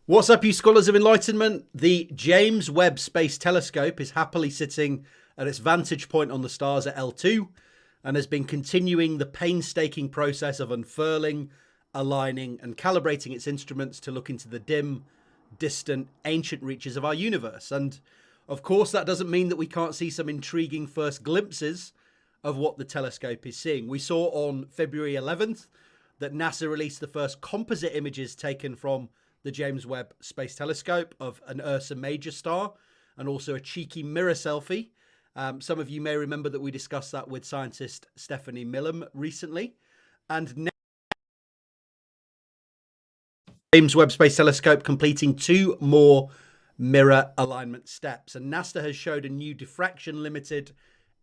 What's up, you scholars of enlightenment? The James Webb Space Telescope is happily sitting at its vantage point on the stars at L2 and has been continuing the painstaking process of unfurling, aligning, and calibrating its instruments to look into the dim, distant, ancient reaches of our universe. And of course, that doesn't mean that we can't see some intriguing first glimpses of what the telescope is seeing. We saw on February 11th that NASA released the first composite images taken from the James Webb Space Telescope of an Ursa Major star, and also a cheeky mirror selfie. Some of you may remember that we discussed that with scientist Stephanie Millam recently. And now James Webb Space Telescope completing two more mirror alignment steps. And NASA has showed a new diffraction limited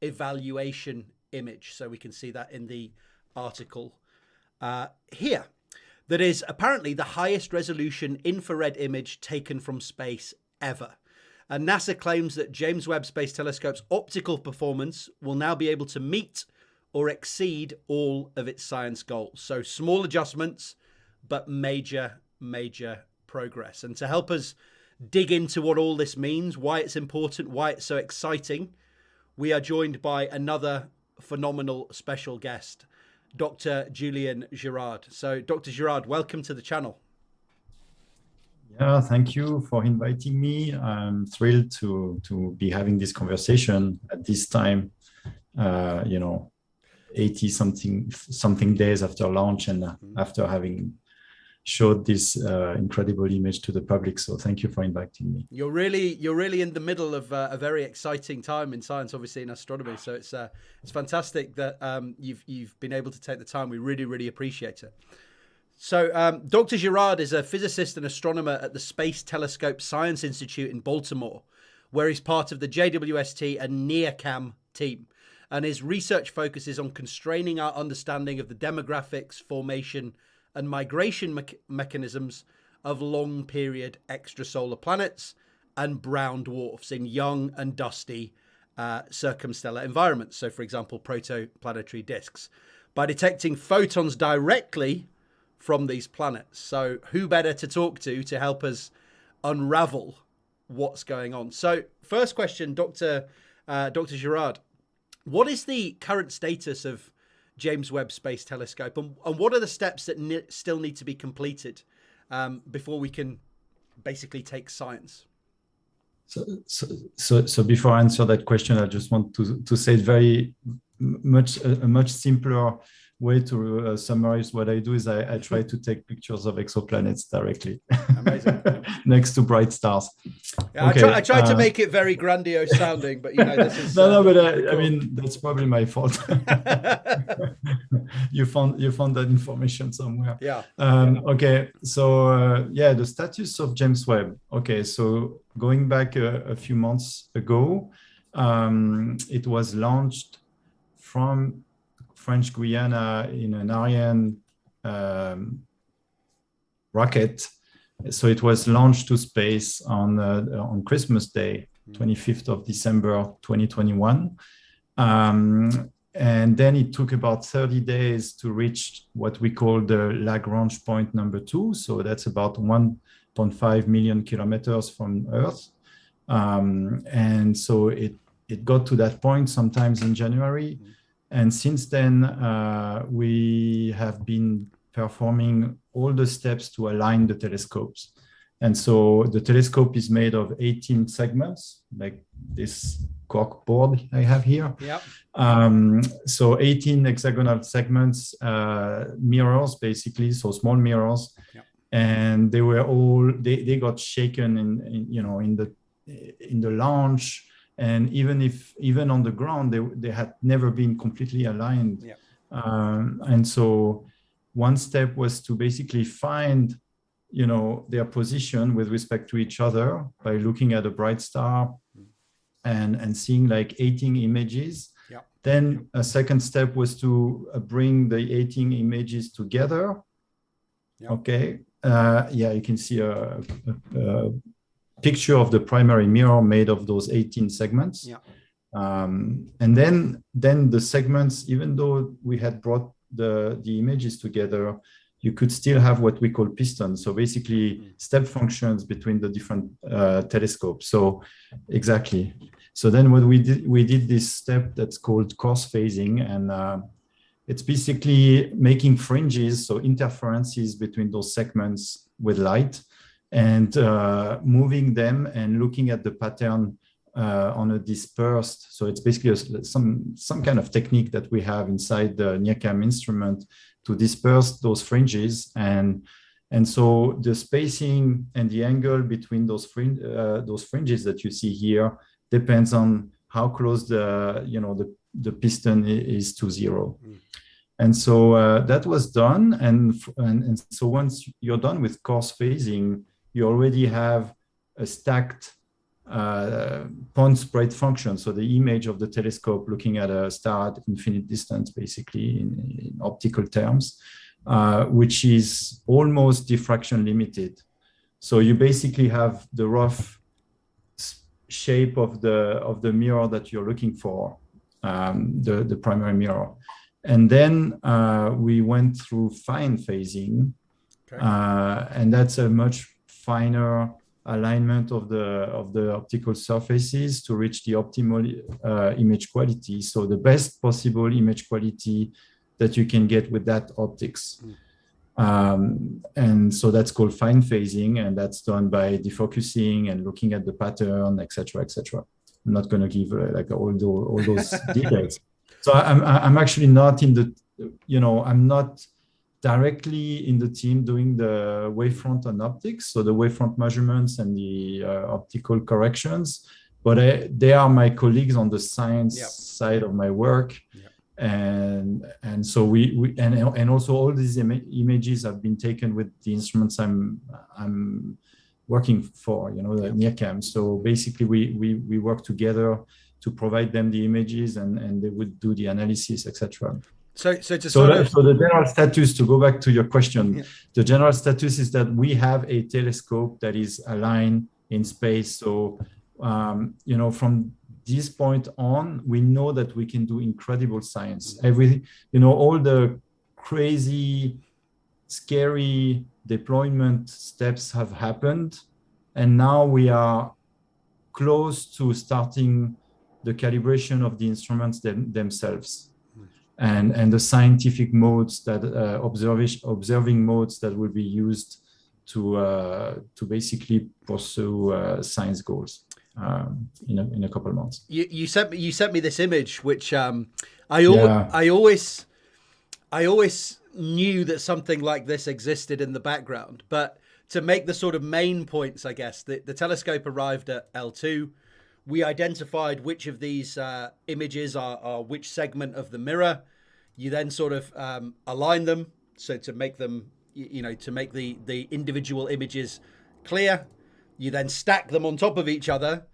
evaluation image. So we can see that in the article here. That is apparently the highest resolution infrared image taken from space ever. And NASA claims that James Webb Space Telescope's optical performance will now be able to meet or exceed all of its science goals. So small adjustments, but major progress. And to help us dig into what all this means, why it's important, why it's so exciting, we are joined by another phenomenal special guest, Dr. Julien Girard. So, Dr. Girard, welcome to the channel. Yeah, thank you for inviting me. I'm thrilled to be having this conversation at this time, 80 something days after launch and after having showed this incredible image to the public. So thank you for inviting me. You're really in the middle of a very exciting time in science, obviously in astronomy. So it's fantastic that you've been able to take the time. We really appreciate it. So Dr. Girard is a physicist and astronomer at the Space Telescope Science Institute in Baltimore, where he's part of the JWST and NIRCam team. And his research focuses on constraining our understanding of the demographics, formation, and migration mechanisms of long period extrasolar planets and brown dwarfs in young and dusty circumstellar environments. So, for example, protoplanetary disks, by detecting photons directly from these planets. So who better to talk to help us unravel what's going on? So first question, Dr. Girard, what is the current status of James Webb Space Telescope, and what are the steps that still need to be completed before we can basically take science? So before I answer that question, I just want to say a much simpler way to summarize what I do is I try to take pictures of exoplanets directly. Amazing. Next to bright stars. Yeah, okay. I tried to make it very grandiose sounding, but this is no, but I mean that's probably my fault. you found that information somewhere. Yeah. Okay, so the status of James Webb. Okay, so going back a few months ago, it was launched from French Guiana in an Ariane rocket. So it was launched to space on Christmas Day, 25th of December, 2021. And then it took about 30 days to reach what we call the Lagrange point number 2. So that's about 1.5 million kilometers from Earth. And so it got to that point sometimes in January. And since then, we have been performing all the steps to align the telescopes. And so the telescope is made of 18 segments, like this cork board I have here. Yep. So 18 hexagonal segments, mirrors, basically, so small mirrors. Yep. And they were they got shaken in the launch. And even on the ground, they had never been completely aligned. Yeah. And so one step was to basically find, their position with respect to each other by looking at a bright star and seeing like 18 images. Yeah. Then a second step was to bring the 18 images together. Yeah. Okay. You can see a picture of the primary mirror made of those 18 segments. Yeah. And then the segments, even though we had brought the images together, you could still have what we call pistons. So basically step functions between the different telescopes. So exactly. So then what we did this step that's called coarse phasing, and it's basically making fringes, so interferences between those segments with light, and moving them and looking at the pattern on a dispersed. So it's basically some kind of technique that we have inside the NIRCam instrument to disperse those fringes, and so the spacing and the angle between those fringes that you see here depends on how close the piston is to zero. And so that was done, and so once you're done with coarse phasing, you already have a stacked point spread function. So the image of the telescope looking at a star at infinite distance, basically in optical terms, which is almost diffraction limited. So you basically have the rough shape of the mirror that you're looking for, the primary mirror. And then we went through fine phasing, and that's a much finer alignment of the optical surfaces to reach the optimal image quality. So the best possible image quality that you can get with that optics. And so that's called fine phasing, and that's done by defocusing and looking at the pattern, etc., etc. I'm not going to give like all those details. So I'm actually not in the, I'm not directly in the team doing the wavefront and optics, so the wavefront measurements and the optical corrections, but they are my colleagues on the science side of my work. And so we also all these images have been taken with the instruments I'm working for, the NIRCam. So basically we work together to provide them the images, and they would do the analysis, etc. So the general status, to go back to your question, the general status is that we have a telescope that is aligned in space. So, from this point on, we know that we can do incredible science. All the crazy, scary deployment steps have happened. And now we are close to starting the calibration of the instruments themselves. And the scientific modes that observing modes that will be used to basically pursue science goals in a couple of months. You sent me this image, which I always knew that something like this existed in the background, but to make the sort of main points, I guess the telescope arrived at L2. We identified which of these images are which segment of the mirror. You then sort of align them, so to make them, to make the individual images clear. You then stack them on top of each other,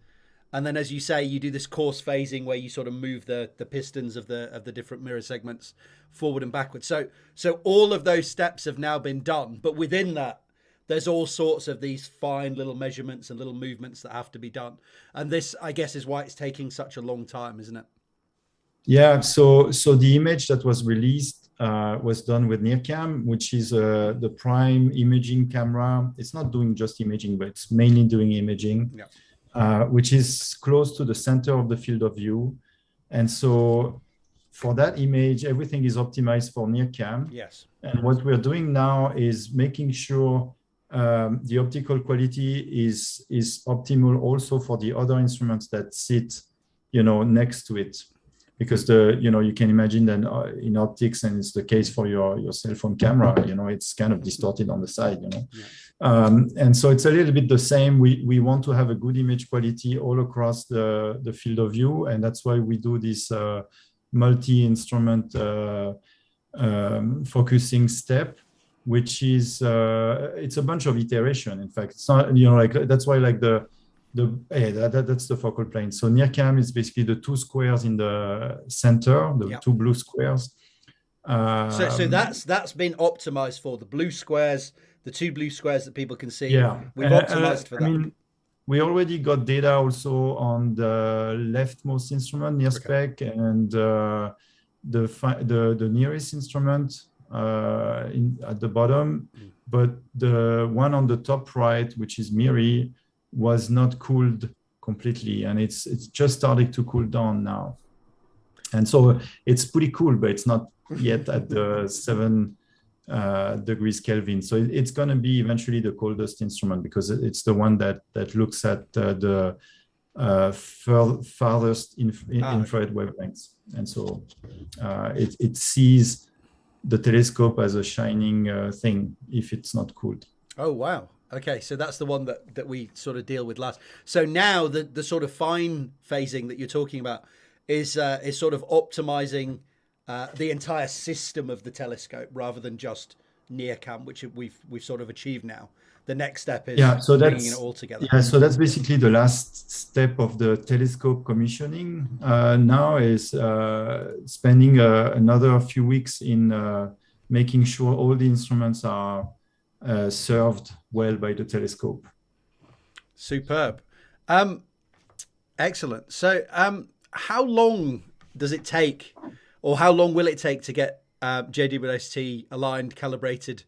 and then, as you say, you do this coarse phasing where you sort of move the pistons of the different mirror segments forward and backwards. So all of those steps have now been done, but within that, there's all sorts of these fine little measurements and little movements that have to be done. And this, I guess, is why it's taking such a long time, isn't it? Yeah, so the image that was released was done with NIRCam, which is the prime imaging camera. It's not doing just imaging, but it's mainly doing imaging, which is close to the center of the field of view. And so for that image, everything is optimized for NIRCam. Yes. And what we're doing now is making sure the optical quality is optimal also for the other instruments that sit, next to it, because you can imagine that in optics, and it's the case for your cell phone camera, it's kind of distorted on the side, and so it's a little bit the same. We want to have a good image quality all across the field of view, and that's why we do this multi-instrument focusing step, which is it's a bunch of iteration. In fact, it's not that's why that's the focal plane. So NIRCam is basically the two squares in the center, the two blue squares. So that's been optimized for the blue squares, the two blue squares that people can see. Yeah, we've optimized for that. I mean, we already got data also on the leftmost instrument, NIRSpec, and the nearest instrument. at the bottom, but the one on the top right, which is MIRI, was not cooled completely, and it's just starting to cool down now. And so it's pretty cool, but it's not yet at the 7 degrees Kelvin. So it's going to be eventually the coldest instrument, because it's the one that looks at the farthest infrared wavelengths. And so it sees the telescope as a shining thing if it's not cooled. Oh, wow. Okay, so that's the one that we sort of deal with last. So now the sort of fine phasing that you're talking about is sort of optimizing the entire system of the telescope rather than just near cam, which we've sort of achieved now. The next step is bringing it all together. Yeah, so that's basically the last step of the telescope commissioning. Now is spending another few weeks in making sure all the instruments are served well by the telescope. Superb. Excellent. So how long does it take, or how long will it take to get JWST aligned, calibrated,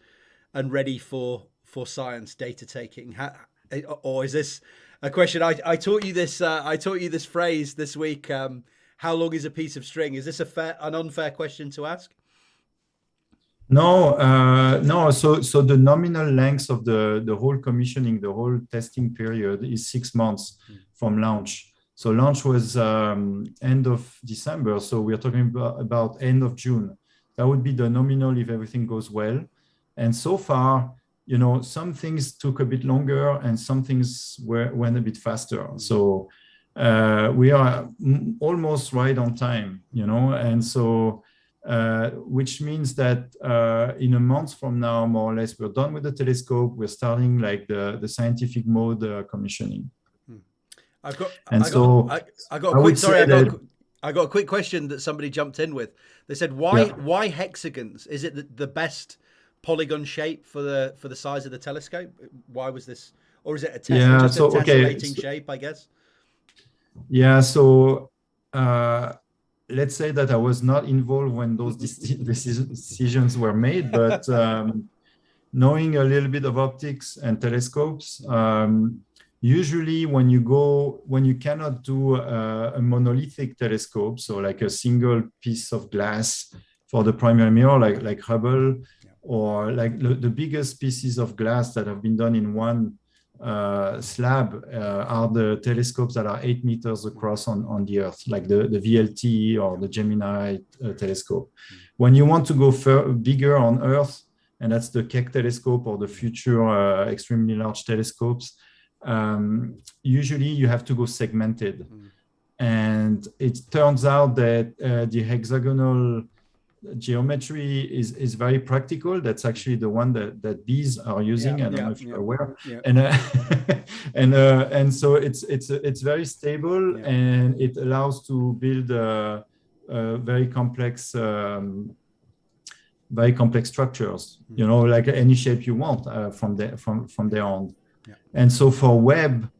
and ready for science data taking? Or is this a question? I taught you this. I taught you this phrase this week. How long is a piece of string? Is this an unfair question to ask? No, no. So the nominal length of the whole commissioning, the whole testing period, is 6 months from launch. So launch was end of December. So we're talking about end of June. That would be the nominal if everything goes well. And so far, some things took a bit longer and some things went a bit faster. So we are almost right on time, and so which means that in a month from now, more or less, we're done with the telescope. We're starting like the scientific mode commissioning. I got a quick question that somebody jumped in with. They said, why hexagons? Is it the best polygon shape for the size of the telescope? Why was this, or is it a tessellating shape, I guess? Yeah, so let's say that I was not involved when those decisions were made, but knowing a little bit of optics and telescopes, usually when you cannot do a monolithic telescope, so like a single piece of glass for the primary mirror, like Hubble, or like the biggest pieces of glass that have been done in one slab are the telescopes that are 8 meters across on the Earth, like the VLT or the Gemini telescope. When you want to go bigger on Earth, and that's the Keck telescope or the future extremely large telescopes, usually you have to go segmented. And it turns out that the hexagonal geometry is very practical. That's actually the one that bees are using. I don't know if you're aware. And so it's very stable, and it allows to build very complex structures. Like any shape you want from there on. And so for Webb,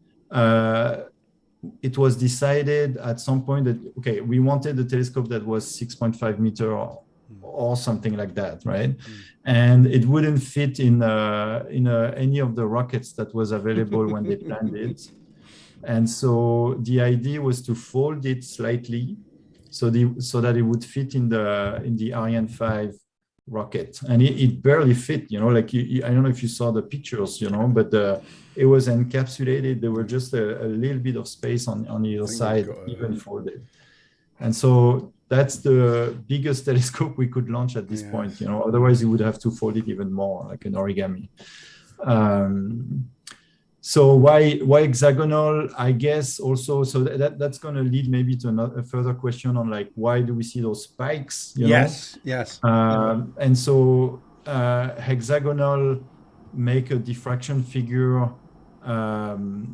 it was decided at some point that we wanted a telescope that was 6.5 meter or something like that, right? And it wouldn't fit in any of the rockets that was available when they planned it. And so the idea was to fold it slightly so that it would fit in the Ariane 5 rocket, and it barely fit. I don't know if you saw the pictures, but it was encapsulated. There were just a little bit of space on either side, even folded. And so that's the biggest telescope we could launch at this point. Otherwise you would have to fold it even more, like an origami. So why hexagonal? I guess also, so that's going to lead maybe to a further question on like, why do we see those spikes? Yes. And so hexagonal make a diffraction figure.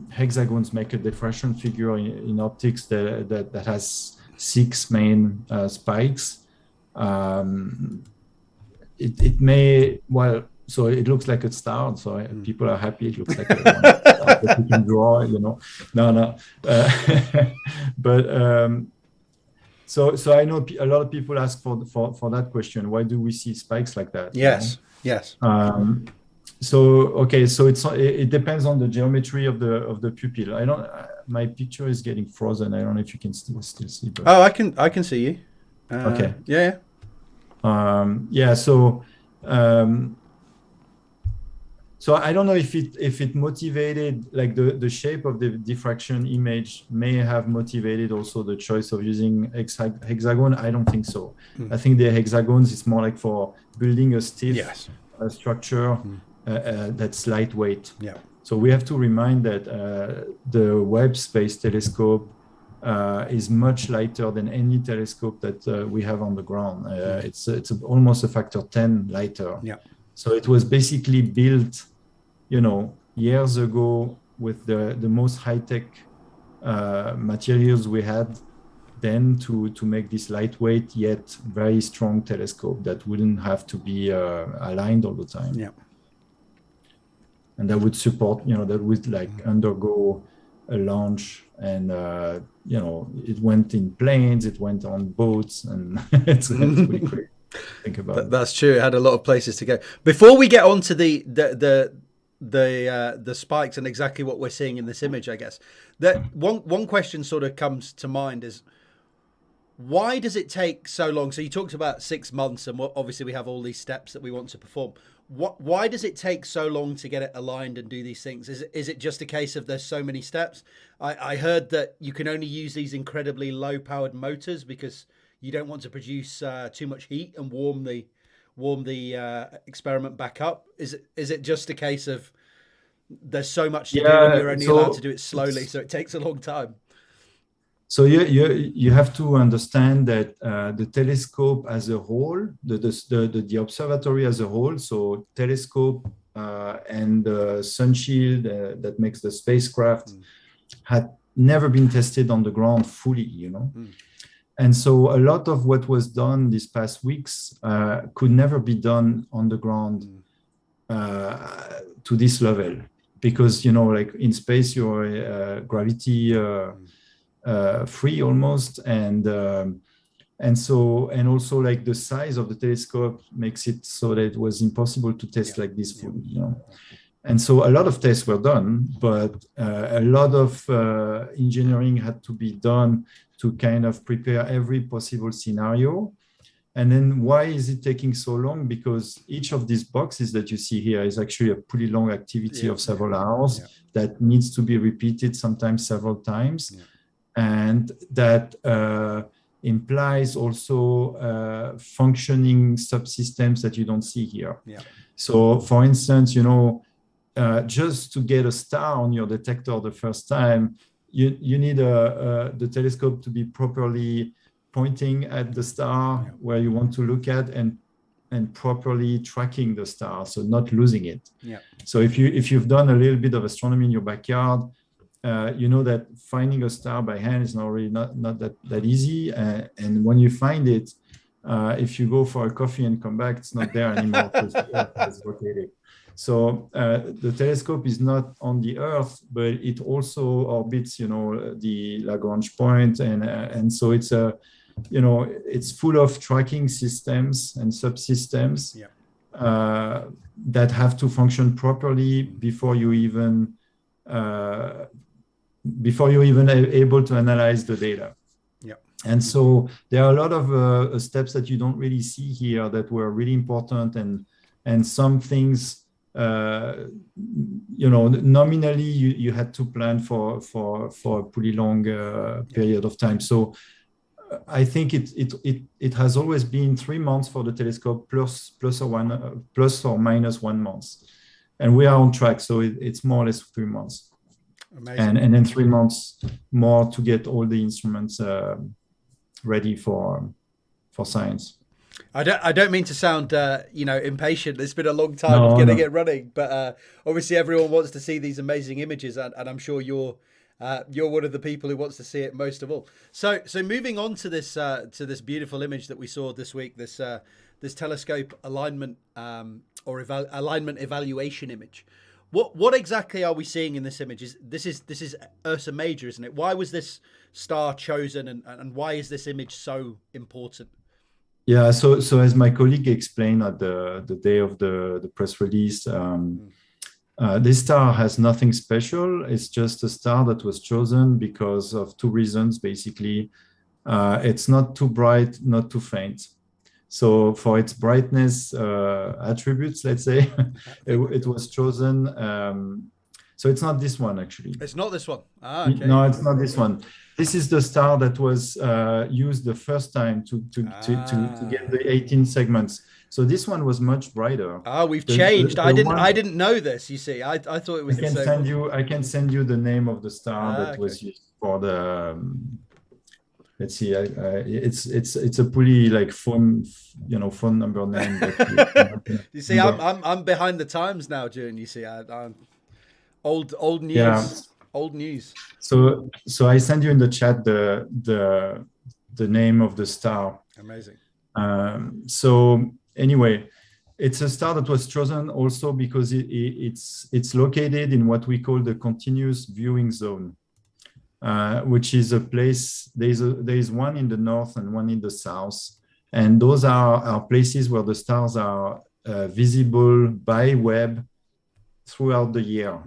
Hexagons make a diffraction figure in optics that has 6 main spikes. It may, so it looks like a star, so people are happy. It looks like a star that you can draw, No. But So I know a lot of people ask for that question. Why do we see spikes like that? Yes. Yes. So okay, so it depends on the geometry of the pupil. I don't. My picture is getting frozen. I don't know if you can still see. But... Oh, I can see you. Okay. Yeah. Yeah. So. So I don't know if it motivated, like the shape of the diffraction image may have motivated also the choice of using hexagon. I don't think so. I think the hexagons is more like for building a stiff structure that's lightweight. Yeah. So we have to remind that the Webb Space Telescope is much lighter than any telescope that we have on the ground. It's almost a factor 10 lighter. Yeah. So it was basically built, years ago with the most high-tech materials we had then to make this lightweight yet very strong telescope that wouldn't have to be aligned all the time. Yeah. And that would support, that would undergo a launch, and it went in planes, it went on boats, and it's pretty crazy. Think about That's true. It had a lot of places to go. Before we get on to the spikes and exactly what we're seeing in this image, I guess that one question sort of comes to mind is, why does it take so long? So you talked about 6 months, and obviously we have all these steps that we want to perform. Why does it take so long to get it aligned and do these things? Is it just a case of there's so many steps? I heard that you can only use these incredibly low powered motors because you don't want to produce too much heat and warm the experiment back up. Is it just a case of there's so much to do and you're only allowed to do it slowly, so it takes a long time? So you have to understand that the telescope as a whole, the observatory as a whole, so telescope and the sun shield that makes the spacecraft had never been tested on the ground fully, And so a lot of what was done these past weeks could never be done on the ground to this level, because, like in space, you're gravity free almost. And also like the size of the telescope makes it so that it was impossible to test like this fully, And so a lot of tests were done, but a lot of engineering had to be done to kind of prepare every possible scenario. And then why is it taking so long? Because each of these boxes that you see here is actually a pretty long activity of several hours that needs to be repeated, sometimes several times. And that implies also functioning subsystems that you don't see here. So for instance, just to get a star on your detector the first time, you need the telescope to be properly pointing at the star where you want to look at, and properly tracking the star, so not losing it. So if you've done a little bit of astronomy in your backyard, you know that finding a star by hand is not really not that easy. And when you find it, if you go for a coffee and come back, it's not there anymore because the Earth has rotated. So the telescope is not on the Earth, but it also orbits, the Lagrange point, and so it's it's full of tracking systems and subsystems that have to function properly before you even able to analyze the data. And so there are a lot of steps that you don't really see here that were really important, and some things. Nominally you had to plan for a pretty long period of time. So I think it has always been 3 months for the telescope plus or minus 1 month, and we are on track. So it's more or less 3 months. Amazing. And then 3 months more to get all the instruments ready for science. I don't mean to sound impatient. It's been a long time getting it running, but obviously everyone wants to see these amazing images, and I'm sure you're one of the people who wants to see it most of all. So moving on to this beautiful image that we saw this week, this telescope alignment alignment evaluation image. What exactly are we seeing in this image? This is Ursa Major, isn't it? Why was this star chosen, and why is this image so important? Yeah, so as my colleague explained at the day of the press release, this star has nothing special. It's just a star that was chosen because of two reasons, basically. It's not too bright, not too faint. So for its brightness attributes, let's say, it was chosen. So it's not this one, actually. It's not this one. Ah, okay. No, it's not this one. This is the star that was used the first time to get the 18 segments. So this one was much brighter. Ah, we've changed. I didn't know this. You see, I thought it was. I can send you the name of the star that was used for the. Let's see. It's a pretty like phone number name. You see, I'm behind the times now, Julien. You see, I'm old news. Yeah. Old news. So I send you in the chat the name of the star. Amazing. So anyway, it's a star that was chosen also because it's located in what we call the continuous viewing zone, which is a place. There is one in the north and one in the south, and those are places where the stars are visible by Webb throughout the year.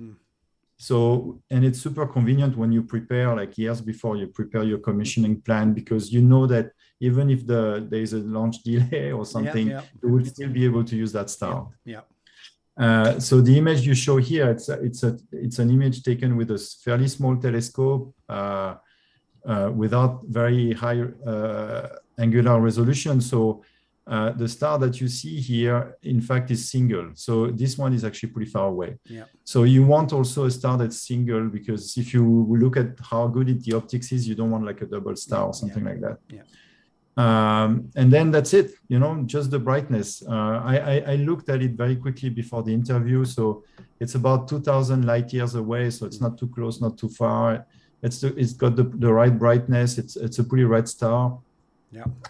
So, and it's super convenient when you prepare, like years before you prepare your commissioning plan, because you know that even if there is a launch delay or something, you will still be able to use that star. So the image you show here, it's an image taken with a fairly small telescope without very high angular resolution. So the star that you see here, in fact, is single. So this one is actually pretty far away. So you want also a star that's single, because if you look at how good the optics is, you don't want like a double star or something like that. And then that's it, just the brightness. I looked at it very quickly before the interview. So it's about 2,000 light years away. So it's not too close, not too far. It's got the right brightness. It's a pretty red star.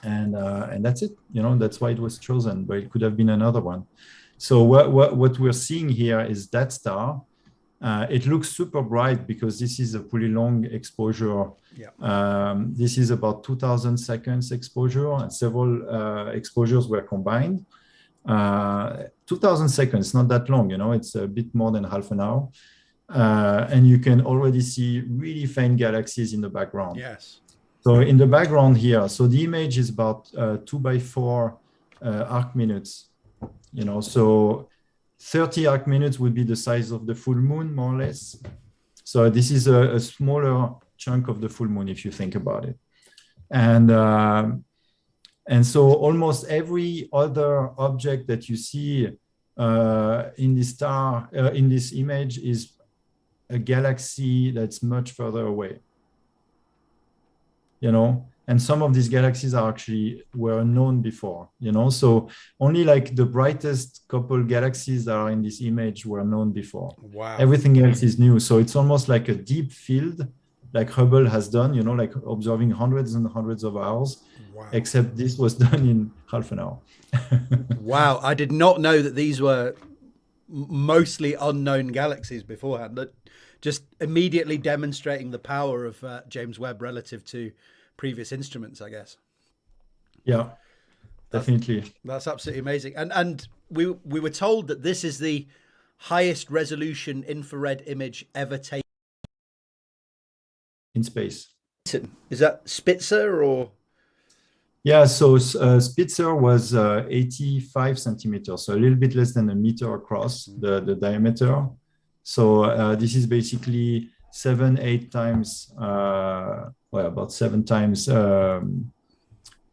And that's it. That's why it was chosen, but it could have been another one. So what we're seeing here is that star. It looks super bright because this is a pretty long exposure. This is about 2,000 seconds exposure, and several exposures were combined. 2,000 seconds, not that long, it's a bit more than half an hour. And you can already see really faint galaxies in the background. Yes. So in the background here, so the image is about 2x4 arc minutes, so 30 arc minutes would be the size of the full moon, more or less. So this is a smaller chunk of the full moon, if you think about it. And so almost every other object that you see in this star, in this image, is a galaxy that's much further away. And some of these galaxies were known before, so only like the brightest couple galaxies that are in this image were known before. Wow. Everything else is new. So it's almost like a deep field, like Hubble has done, like observing hundreds and hundreds of hours. Wow. Except this was done in half an hour. Wow. I did not know that these were mostly unknown galaxies beforehand. That just immediately demonstrating the power of James Webb relative to previous instruments, I guess. Yeah, definitely. That's absolutely amazing. And we were told that this is the highest resolution infrared image ever taken in space. Is that Spitzer or? Yeah, so Spitzer was 85 centimeters, so a little bit less than a meter across the diameter. So this is basically 7-8 times, about 7 times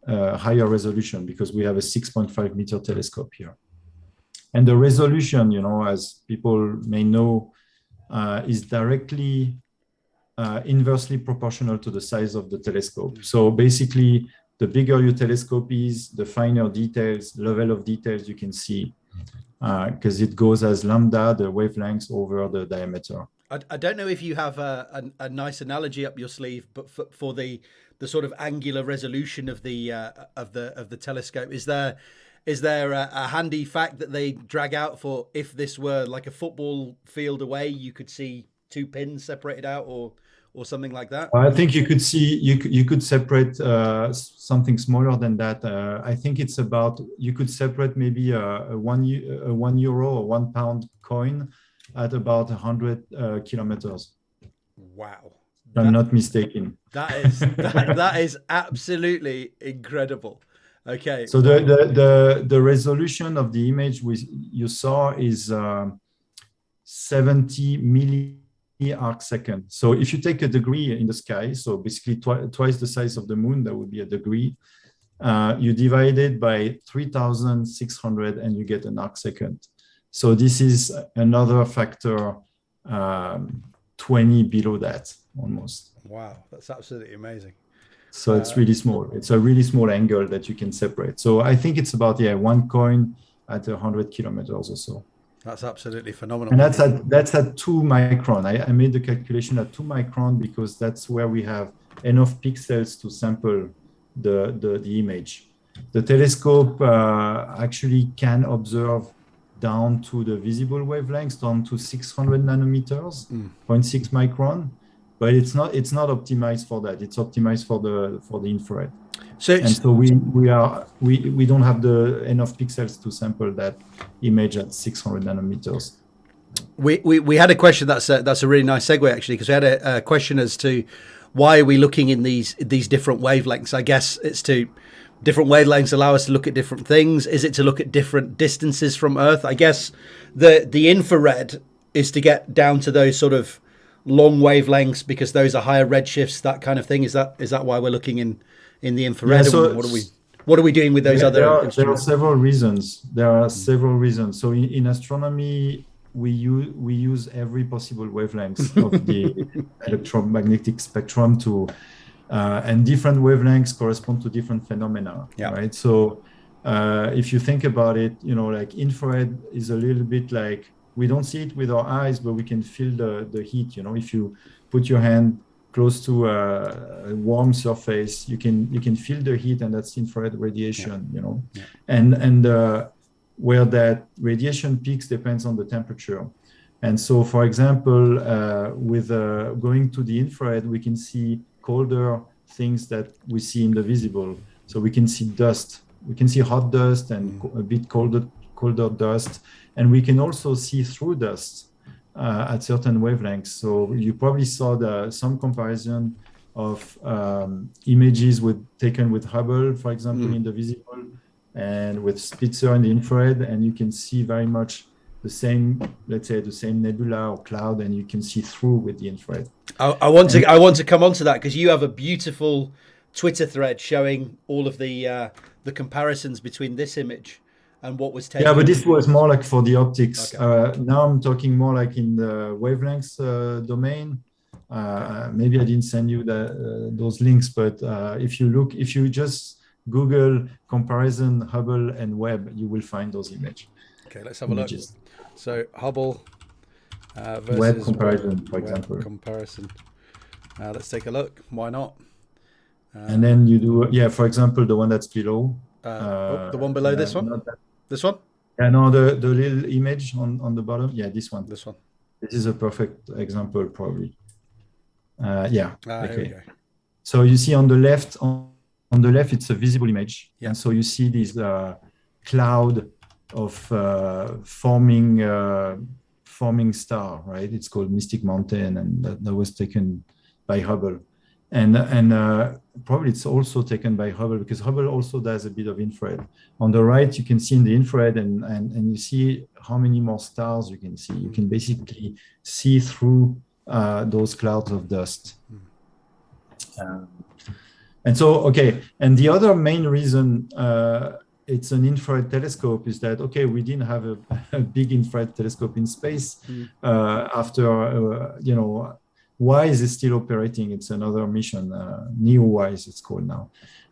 higher resolution, because we have a 6.5 meter telescope here. And the resolution, as people may know, is directly inversely proportional to the size of the telescope. So basically, the bigger your telescope is, the finer details, level of details you can see, because it goes as lambda, the wavelengths, over the diameter. I don't know if you have a nice analogy up your sleeve, but for the sort of angular resolution of the telescope, is there Is there a handy fact that they drag out for if this were like a football field away, you could see two pins separated out or something like that? I think you could see you could separate something smaller than that. I think it's about you could separate maybe a €1 or £1 coin at about 100 kilometers. Wow. If I'm not mistaken. That is absolutely incredible. Okay. So the resolution of the image you saw is 70 milli-arc second. So if you take a degree in the sky, so basically twice the size of the moon, that would be a degree. You divide it by 3,600 and you get an arc second. So this is another factor 20 below that almost. Wow, that's absolutely amazing. So it's really small. It's a really small angle that you can separate. So I think it's about one coin at 100 kilometers or so. That's absolutely phenomenal. And that's at 2 micron. I made the calculation at 2 micron because that's where we have enough pixels to sample the image. The telescope actually can observe down to the visible wavelengths, down to 600 nanometers, 0.6 micron. But it's not optimized for that. It's optimized for the infrared. So we don't have enough pixels to sample that image at 600 nanometers. We had a question that's a really nice segue actually, because we had a question as to why are we looking in these different wavelengths. I guess it's to different wavelengths allow us to look at different things. Is it to look at different distances from Earth? I guess the infrared is to get down to those sort of long wavelengths because those are higher redshifts, that kind of thing. Is that why we're looking in the infrared? So what are we doing with those other instruments? There are several reasons. So in astronomy, we use every possible wavelength of the electromagnetic spectrum and different wavelengths correspond to different phenomena, right? So if you think about it, like infrared is a little bit like, we don't see it with our eyes, but we can feel the heat. If you put your hand close to a warm surface, you can feel the heat, and that's infrared radiation. And where that radiation peaks depends on the temperature. And so, for example, with going to the infrared, we can see colder things that we see in the visible. So we can see dust. We can see hot dust and a bit colder dust. And we can also see through dust at certain wavelengths. So you probably saw some comparison of images taken with Hubble, for example, in the visible, and with Spitzer in the infrared, and you can see very much the same, let's say, the same nebula or cloud, and you can see through with the infrared. I want to come on to that because you have a beautiful Twitter thread showing all of the comparisons between this image and what was taken. Yeah, but this was more like for the optics. Okay. Now I'm talking more like in the wavelengths domain. Maybe I didn't send you those links, but if you just Google comparison Hubble and Webb, you will find those images. Okay, let's have a look. So Hubble versus Webb comparison, for example. Comparison. Let's take a look. Why not? And then you do, for example, the one that's below. The one below this one? This one? Yeah, no, the little image on the bottom. Yeah, this one. This one. This is a perfect example, probably. Okay. Here we go. So you see on the left, it's a visible image. Yeah. And so you see this cloud of forming star, right? It's called Mystic Mountain, and that was taken by Hubble. And probably it's also taken by Hubble because Hubble also does a bit of infrared. On the right, you can see in the infrared and you see how many more stars you can see. You can basically see through those clouds of dust. And the other main reason it's an infrared telescope is that, we didn't have a big infrared telescope in space after, WISE is still operating. It's another mission, NEO-WISE it's called now.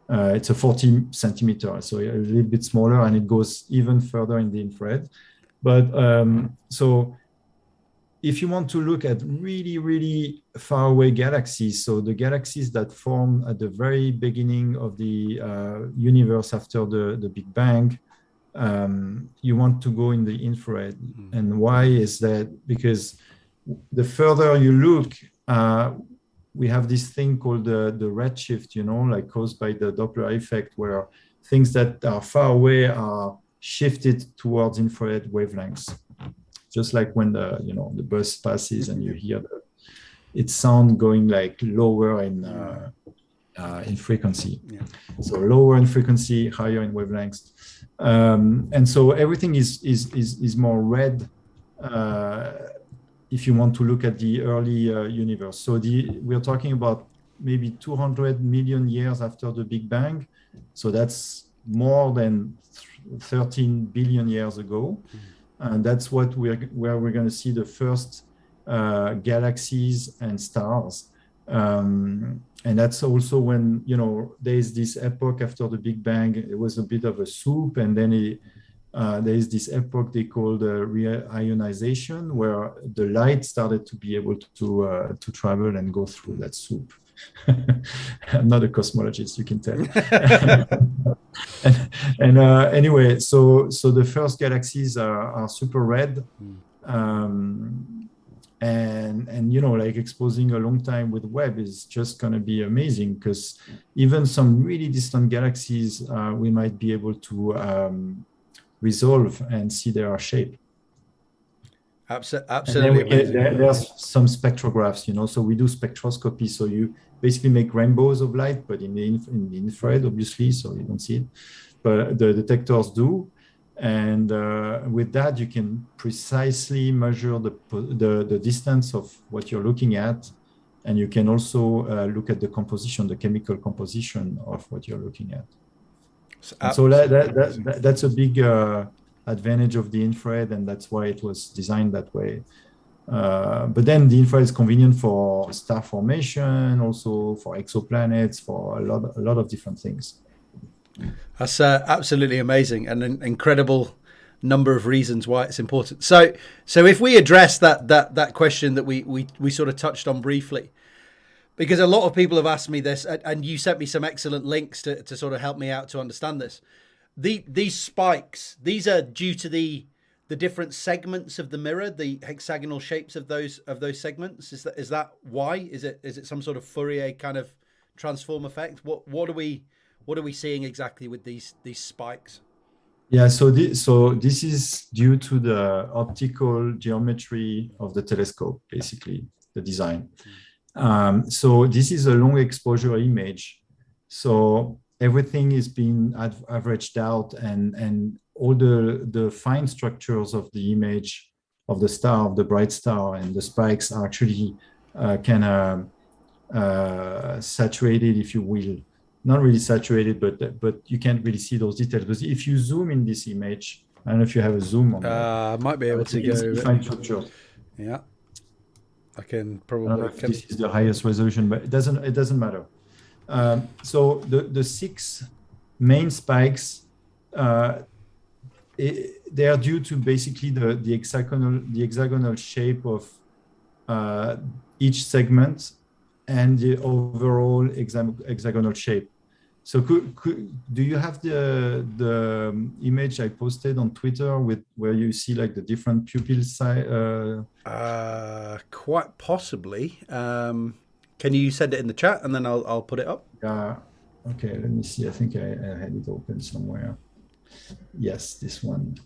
It's a 40 centimeter, so a little bit smaller, and it goes even further in the infrared. But so if you want to look at really, really far away galaxies, so the galaxies that form at the very beginning of the universe after the Big Bang, you want to go in the infrared. And why is that? Because the further you look, we have this thing called the redshift, like caused by the Doppler effect, where things that are far away are shifted towards infrared wavelengths. Just like when the bus passes and you hear its sound going like lower in frequency. Yeah. So lower in frequency, higher in wavelengths. And so everything is more red if you want to look at the early universe. So we're talking about maybe 200 million years after the Big Bang. So that's more than 13 billion years ago. And that's where we're going to see the first galaxies and stars. And that's also when, there's this epoch after the Big Bang. It was a bit of a soup. And then there is this epoch they call the reionization, where the light started to be able to travel and go through that soup. I'm not a cosmologist, you can tell. and anyway, so the first galaxies are super red. And like exposing a long time with Webb is just going to be amazing, because even some really distant galaxies, we might be able to resolve and see their shape. Absolutely. There's some spectrographs, so we do spectroscopy. So you basically make rainbows of light, but in the infrared, obviously, so you don't see it. But the detectors do. And with that, you can precisely measure the distance of what you're looking at. And you can also look at the composition, the chemical composition of what you're looking at. So that's a big advantage of the infrared, and that's why it was designed that way. But then the infrared is convenient for star formation, also for exoplanets, for a lot of different things. That's absolutely amazing, and an incredible number of reasons why it's important. So if we address that question that we sort of touched on briefly, because a lot of people have asked me this, and you sent me some excellent links to sort of help me out to understand this. These spikes, these are due to the different segments of the mirror, the hexagonal shapes of those segments. Is that why? Is it some sort of Fourier kind of transform effect? What are we seeing exactly with these spikes? Yeah, so this is due to the optical geometry of the telescope, basically the design. So this is a long exposure image. So everything is being averaged out, and all the fine structures of the image of the star, of the bright star, and the spikes are actually kind of saturated, if you will. Not really saturated, but you can't really see those details. Because if you zoom in this image, I don't know if you have a zoom on that. I might be able to go. Fine structure. Yeah, I can probably. This is the highest resolution, but it doesn't matter. So the 6 main spikes, they are due to basically the hexagonal shape of each segment and the overall hexagonal shape. So do you have the image I posted on Twitter where you see like the different pupil size? Quite possibly. Can you send it in the chat and then I'll put it up? Yeah. Okay. Let me see. I think I had it open somewhere. Yes, this one.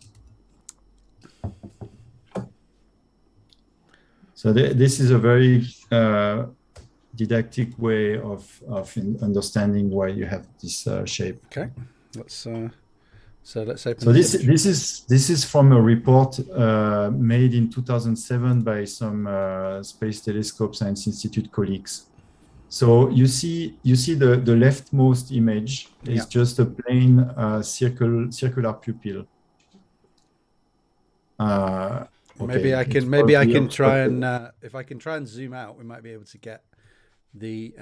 So this is a very didactic way of understanding why you have this shape. Okay, let's open. So this is from a report made in 2007 by some Space Telescope Science Institute colleagues. So you see the leftmost image is just a plain circular pupil. Okay. Maybe I can try and if I can try and zoom out, we might be able to get the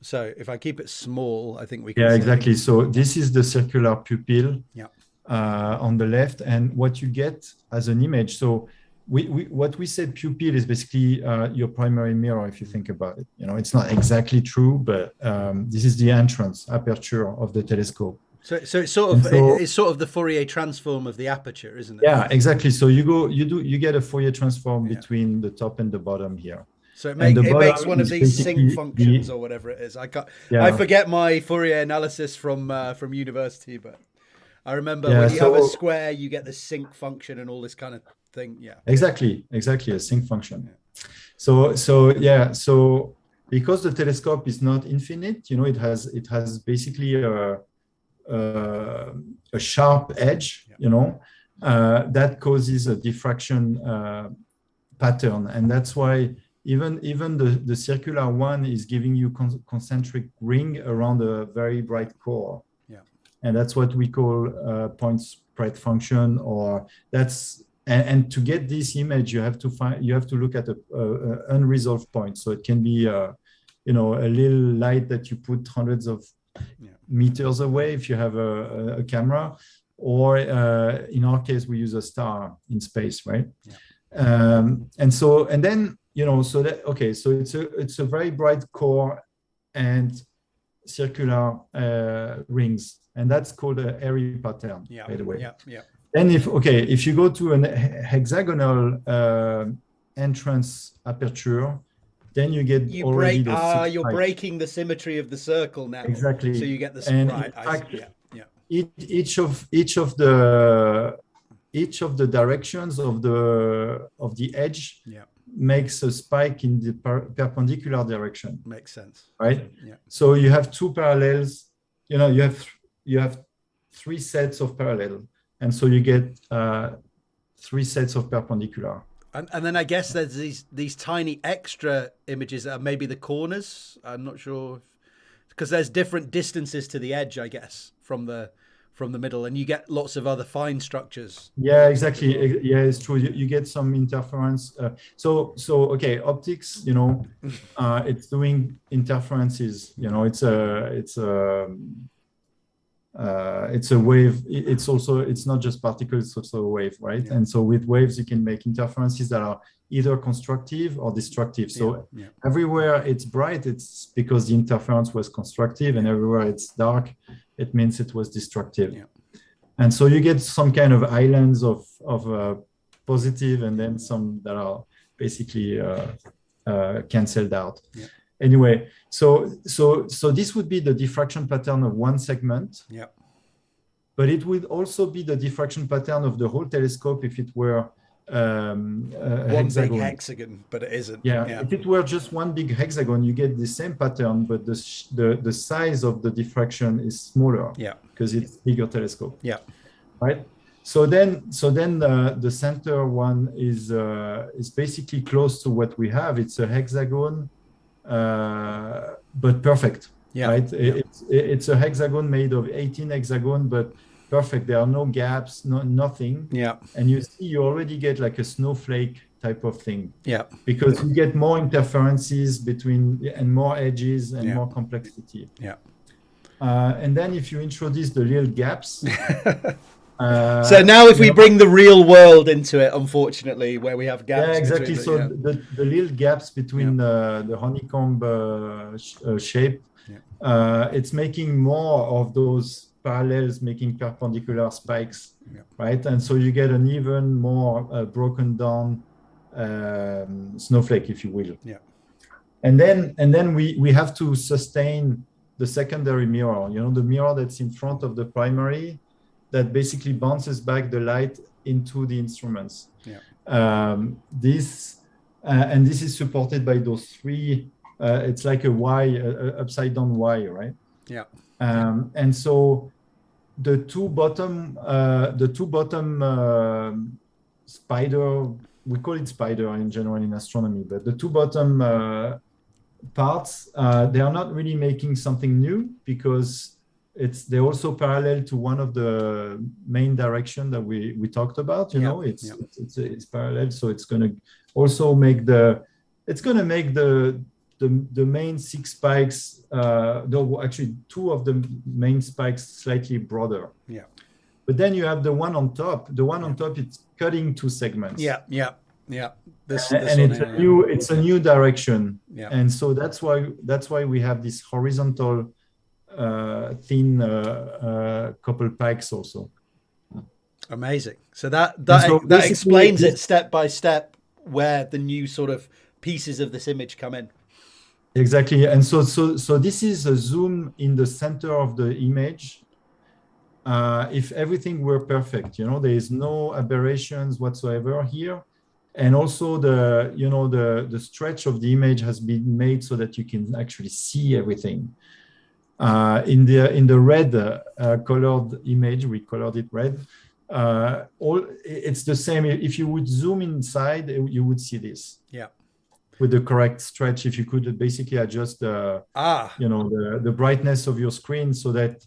so if I keep it small, I think we can. Yeah, exactly. So this is the circular pupil. Yeah. On the left, and what you get as an image. So what we said pupil is basically your primary mirror, if you think about it. It's not exactly true, but this is the entrance aperture of the telescope. So it's sort of the Fourier transform of the aperture, isn't it? Yeah, exactly. So you get a Fourier transform between the top and the bottom here. So it makes one of these sync functions or whatever it is. I forget my Fourier analysis from university, but I remember when you have a square, you get the sync function and all this kind of thing. Yeah, exactly, a sync function. Yeah. So because the telescope is not infinite, it has basically a sharp edge, that causes a diffraction pattern, and that's why even the circular one is giving you concentric ring around a very bright core. Yeah, and that's what we call point spread function, or that's. And to get this image, you have to look at a unresolved point. So it can be a little light that you put hundreds of meters away if you have a camera, or in our case we use a star in space, right? Yeah. So it's a very bright core and circular rings, and that's called a Airy pattern, by the way. Yeah. Then if you go to an hexagonal entrance aperture, then you get you're breaking the symmetry of the circle now. Exactly. So you get the each of the directions of the edge makes a spike in the perpendicular direction. Makes sense. Right? Yeah. So you have two parallels, you have three sets of parallel. And so you get three sets of perpendicular. And then I guess there's these tiny extra images that are maybe the corners. I'm not sure, because there's different distances to the edge, I guess, from the middle, and you get lots of other fine structures. Yeah, exactly. Yeah, it's true. You get some interference. Optics, it's doing interferences. It's a wave. It's not just particles, it's also a wave, right? Yeah. And so with waves, you can make interferences that are either constructive or destructive. So everywhere it's bright, it's because the interference was constructive, and everywhere it's dark, it means it was destructive. Yeah. And so you get some kind of islands of positive, and then some that are basically canceled out. Yeah. Anyway, so this would be the diffraction pattern of one segment. Yeah. But it would also be the diffraction pattern of the whole telescope if it were one hexagon. Big hexagon, but it isn't. Yeah. If it were just one big hexagon, you get the same pattern, but the size of the diffraction is smaller. Yeah. Because it's bigger telescope. Yeah. Right. So then the center one is basically close to what we have. It's a hexagon. But perfect, right? Yeah. It's a hexagon made of 18 hexagons, but perfect. There are no gaps, nothing. Yeah. And you already get like a snowflake type of thing. Yeah. Because you get more interferences and more edges and more complexity. Yeah. And then if you introduce the little gaps. So now if we bring the real world into it, unfortunately, where we have gaps. Yeah, exactly. The little gaps between the honeycomb shape, it's making more of those parallels making perpendicular spikes, right? And so you get an even more broken down snowflake, if you will. Yeah. And then we have to sustain the secondary mirror, the mirror that's in front of the primary, that basically bounces back the light into the instruments. Yeah. This is supported by those three. It's like a Y, upside down Y, right? Yeah. And so the two bottom spider, we call it spider in general in astronomy, but the two bottom parts, they are not really making something new, because they're also parallel to one of the main direction that we talked about. It's parallel, so it's going to also make the main six spikes. Actually, two of the main spikes slightly broader. Yeah. But then you have the one on top. The one on top, it's cutting two segments. Yeah. It's a new direction. Yeah. And so that's why we have this horizontal thin couple packs also. Amazing. So that So that explains it step by step where the new sort of pieces of this image come in. Exactly. And so this is a zoom in the center of the image. If everything were perfect, there is no aberrations whatsoever here. And also the stretch of the image has been made so that you can actually see everything. In the red colored image, we colored it red. It's the same. If you would zoom inside, you would see this. Yeah. With the correct stretch, if you could basically adjust the brightness of your screen so that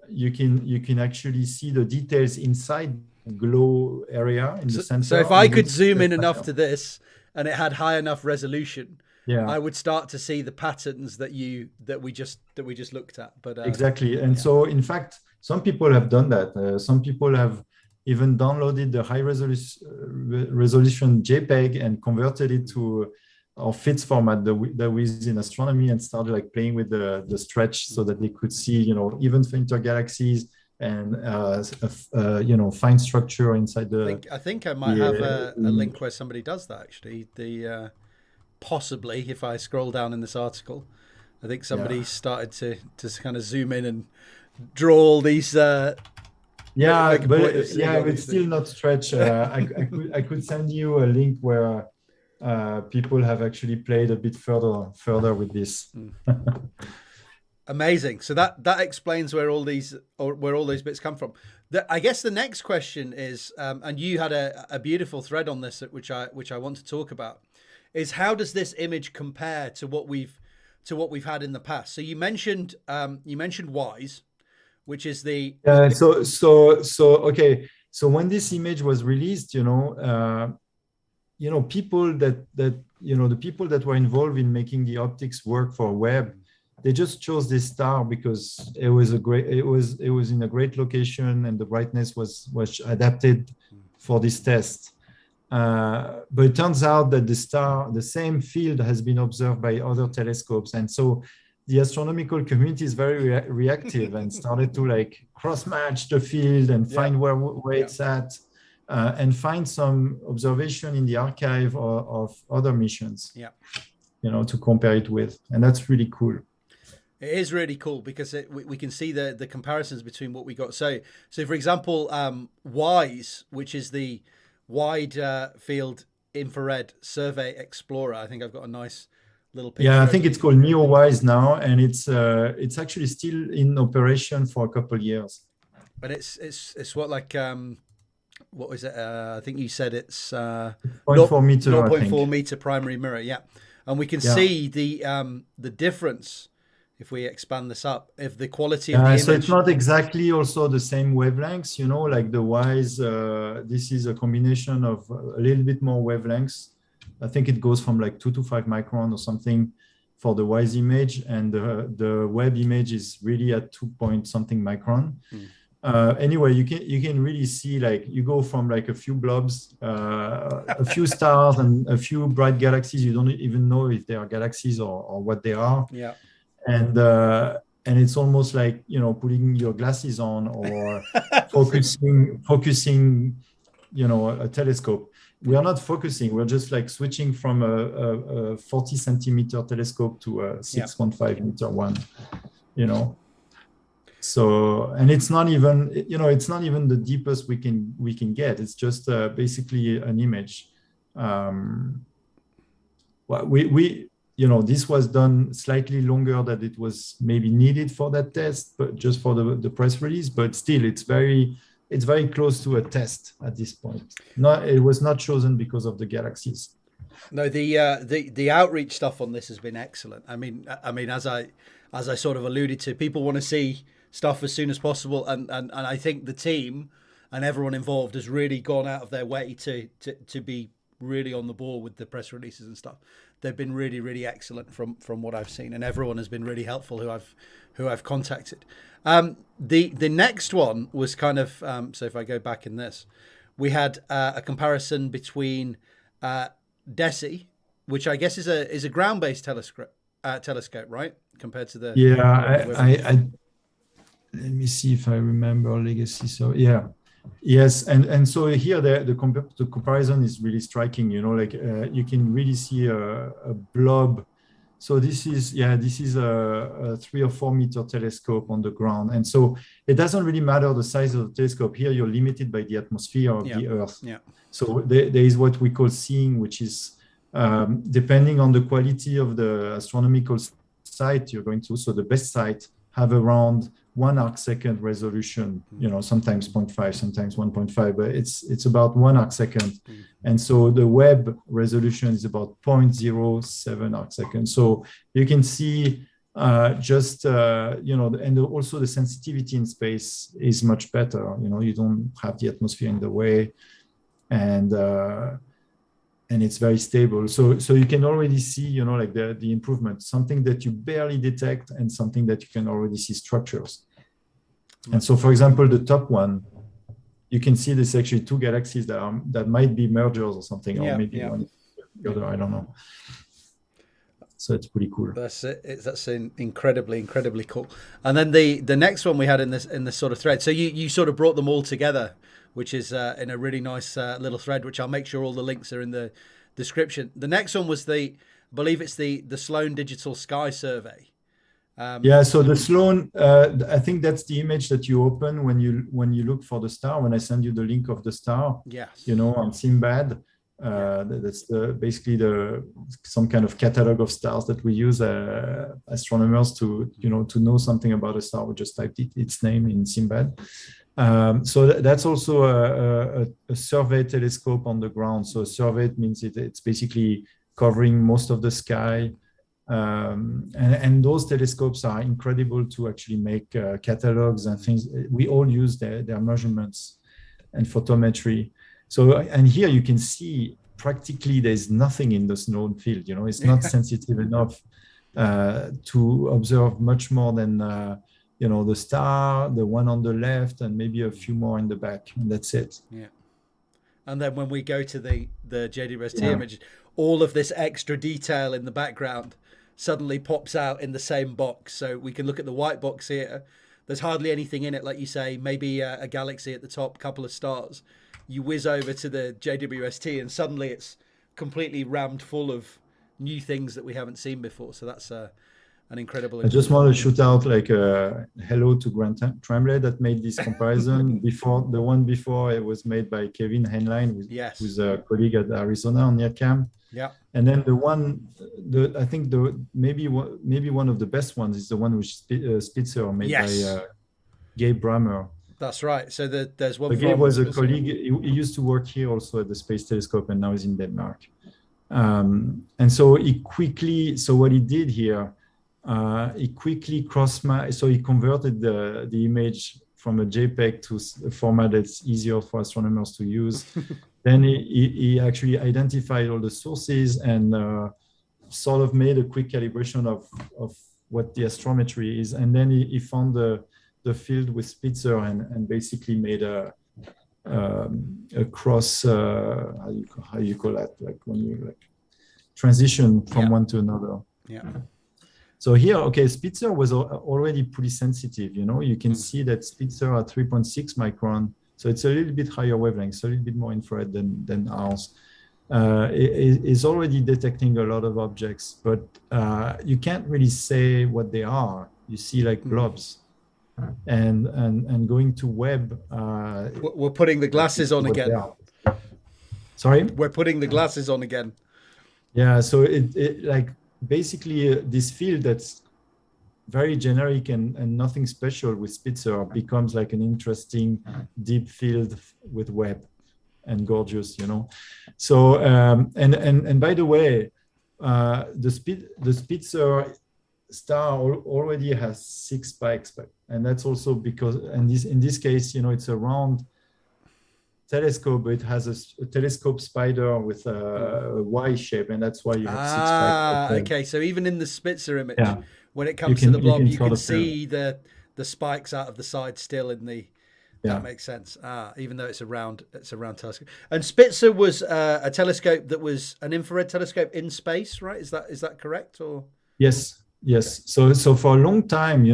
you can actually see the details inside the glow area in the center. So if I could zoom in enough to this and it had high enough resolution, I would start to see the patterns that we just looked at. But exactly. And so in fact, some people have done that. Some people have even downloaded the high resolution JPEG and converted it to our FITS format that we use in astronomy, and started like playing with the stretch so that they could see, even fainter galaxies and fine structure inside the. I think I might have a link where somebody does that actually. Possibly, if I scroll down in this article, I think somebody started to kind of zoom in and draw all these. But it's still not stretch. I could send you a link where people have actually played a bit further with this. Amazing. So that explains where all these bits come from. I guess the next question is, and you had a beautiful thread on this, which I want to talk about, is how does this image compare to what we've had in the past? So you mentioned WISE, which is the okay. So when this image was released, people the people that were involved in making the optics work for Webb, they just chose this star because it was in a great location and the brightness was adapted for this test. But it turns out that the same field has been observed by other telescopes, and so the astronomical community is very reactive and started to like cross-match the field and find where it's at. And find some observation in the archive of other missions, to compare it with. And that's really cool. It is really cool because we can see the comparisons between what we got. So for example, WISE, which is the Wide Field Infrared Survey Explorer. I think I've got a nice little picture. Yeah, I think it's called NEO-WISE now, and it's actually still in operation for a couple of years. But it's what like what was it? I think you said it's 0.4 meter. 0.4 meter primary mirror. Yeah, and we can see the difference if we expand this up. If the quality of the image. So it's not exactly also the same wavelengths. Like the WISE. This is a combination of a little bit more wavelengths. I think it goes from like 2 to 5 micron or something for the WISE image, and the Webb image is really at 2 point something micron. Anyway, you can really see like you go from like a few blobs, a few stars, and a few bright galaxies. You don't even know if they are galaxies or what they are. Yeah. And it's almost like putting your glasses on or focusing a telescope. We are not focusing. We're just like switching from a 40 centimeter telescope to a 6.5 meter one. So, and it's not even the deepest we can get. It's just basically an image. This was done slightly longer than it was maybe needed for that test, but just for the press release. But still, it's very close to a test at this point. It was not chosen because of the galaxies. No, the outreach stuff on this has been excellent. I mean, as I sort of alluded to, people want to see stuff as soon as possible, and I think the team and everyone involved has really gone out of their way to be really on the ball with the press releases and stuff. They've been really, really excellent from what I've seen, and everyone has been really helpful who I've contacted. The next one was kind of so if I go back in this, we had a comparison between DESI, which I guess is a ground-based telescope, right, compared to the let me see if I remember legacy. So yeah, yes, and so here the comparison is really striking. You know, like you can really see a blob. So this is a 3 or 4 meter telescope on the ground, and so it doesn't really matter the size of the telescope. Here you're limited by the atmosphere of the Earth. Yeah. So there is what we call seeing, which is depending on the quality of the astronomical site you're going to. So the best site have around 1 arcsecond resolution, you know, sometimes 0.5, sometimes 1.5, but it's about 1 arcsecond. And so the Webb resolution is about 0.07 arcsecond. So you can see you know, and also the sensitivity in space is much better. You know, you don't have the atmosphere in the way, and it's very stable. So you can already see, you know, like the improvement, something that you barely detect and something that you can already see structures. And so, for example, the top one, you can see there's actually 2 galaxies that might be mergers or something, or maybe one the other, I don't know. So it's pretty cool. That's it. That's incredibly cool. And then the next one we had in this sort of thread. So you sort of brought them all together, which is in a really nice little thread, which I'll make sure all the links are in the description. The next one was I believe it's the Sloan Digital Sky Survey. So the Sloan, I think that's the image that you open when you look for the star. When I send you the link of the star, yes, you know, on Simbad. That's basically some kind of catalog of stars that we use astronomers to know something about a star. We just typed its name in Simbad. So that's also a survey telescope on the ground. So survey means it's basically covering most of the sky. And those telescopes are incredible to actually make catalogs and things. We all use their measurements and photometry. So, and here you can see practically there's nothing in the Sloan field. You know, it's not sensitive enough to observe much more than you know, the star, the one on the left, and maybe a few more in the back, and that's it. Yeah. And then when we go to the JWST image, all of this extra detail in the background suddenly pops out in the same box. So we can look at the white box here. There's hardly anything in it, like you say, maybe a galaxy at the top, couple of stars. You whiz over to the JWST and suddenly it's completely rammed full of new things that we haven't seen before. So that's an incredible. I just want to shoot out like a hello to Grant Tremblay that made this comparison. The one before it was made by Kevin Heinlein, who's a colleague at Arizona on NIRCam. Yeah. And then I think maybe one of the best ones is the one with Spitzer made by Gabe Brammer. That's right. So there's one. Gabe was a colleague. He used to work here also at the Space Telescope, and now he's in Denmark. And so what he did here, he quickly so he converted the image from a JPEG to a format that's easier for astronomers to use. Then he actually identified all the sources and sort of made a quick calibration of what the astrometry is. And then he found the field with Spitzer and basically made a cross, how you call that? Like when you transition from one to another. Yeah. So here, Spitzer was already pretty sensitive. You know, you can see that Spitzer at 3.6 micron. So it's a little bit higher wavelength, a little bit more infrared than ours. It is already detecting a lot of objects, but you can't really say what they are. You see like blobs. And going to Webb. We're putting the glasses on again. Sorry? We're putting the glasses on again. Yeah, so it like basically this field that's very generic and nothing special with Spitzer becomes like an interesting deep field with Webb and gorgeous, you know. So and by the way, the Spitzer star already has 6 spikes, and that's also because in this case, you know, it's a round telescope, but it has a telescope spider with a Y shape, and that's why you have 6 spikes. Okay, so even in the Spitzer image, when it comes to the blob, you can see the spikes out of the side still in the. That makes sense. Even though it's a round telescope. And Spitzer was a telescope that was an infrared telescope in space, right? Is that correct? Or yes. Yes. So for a long time,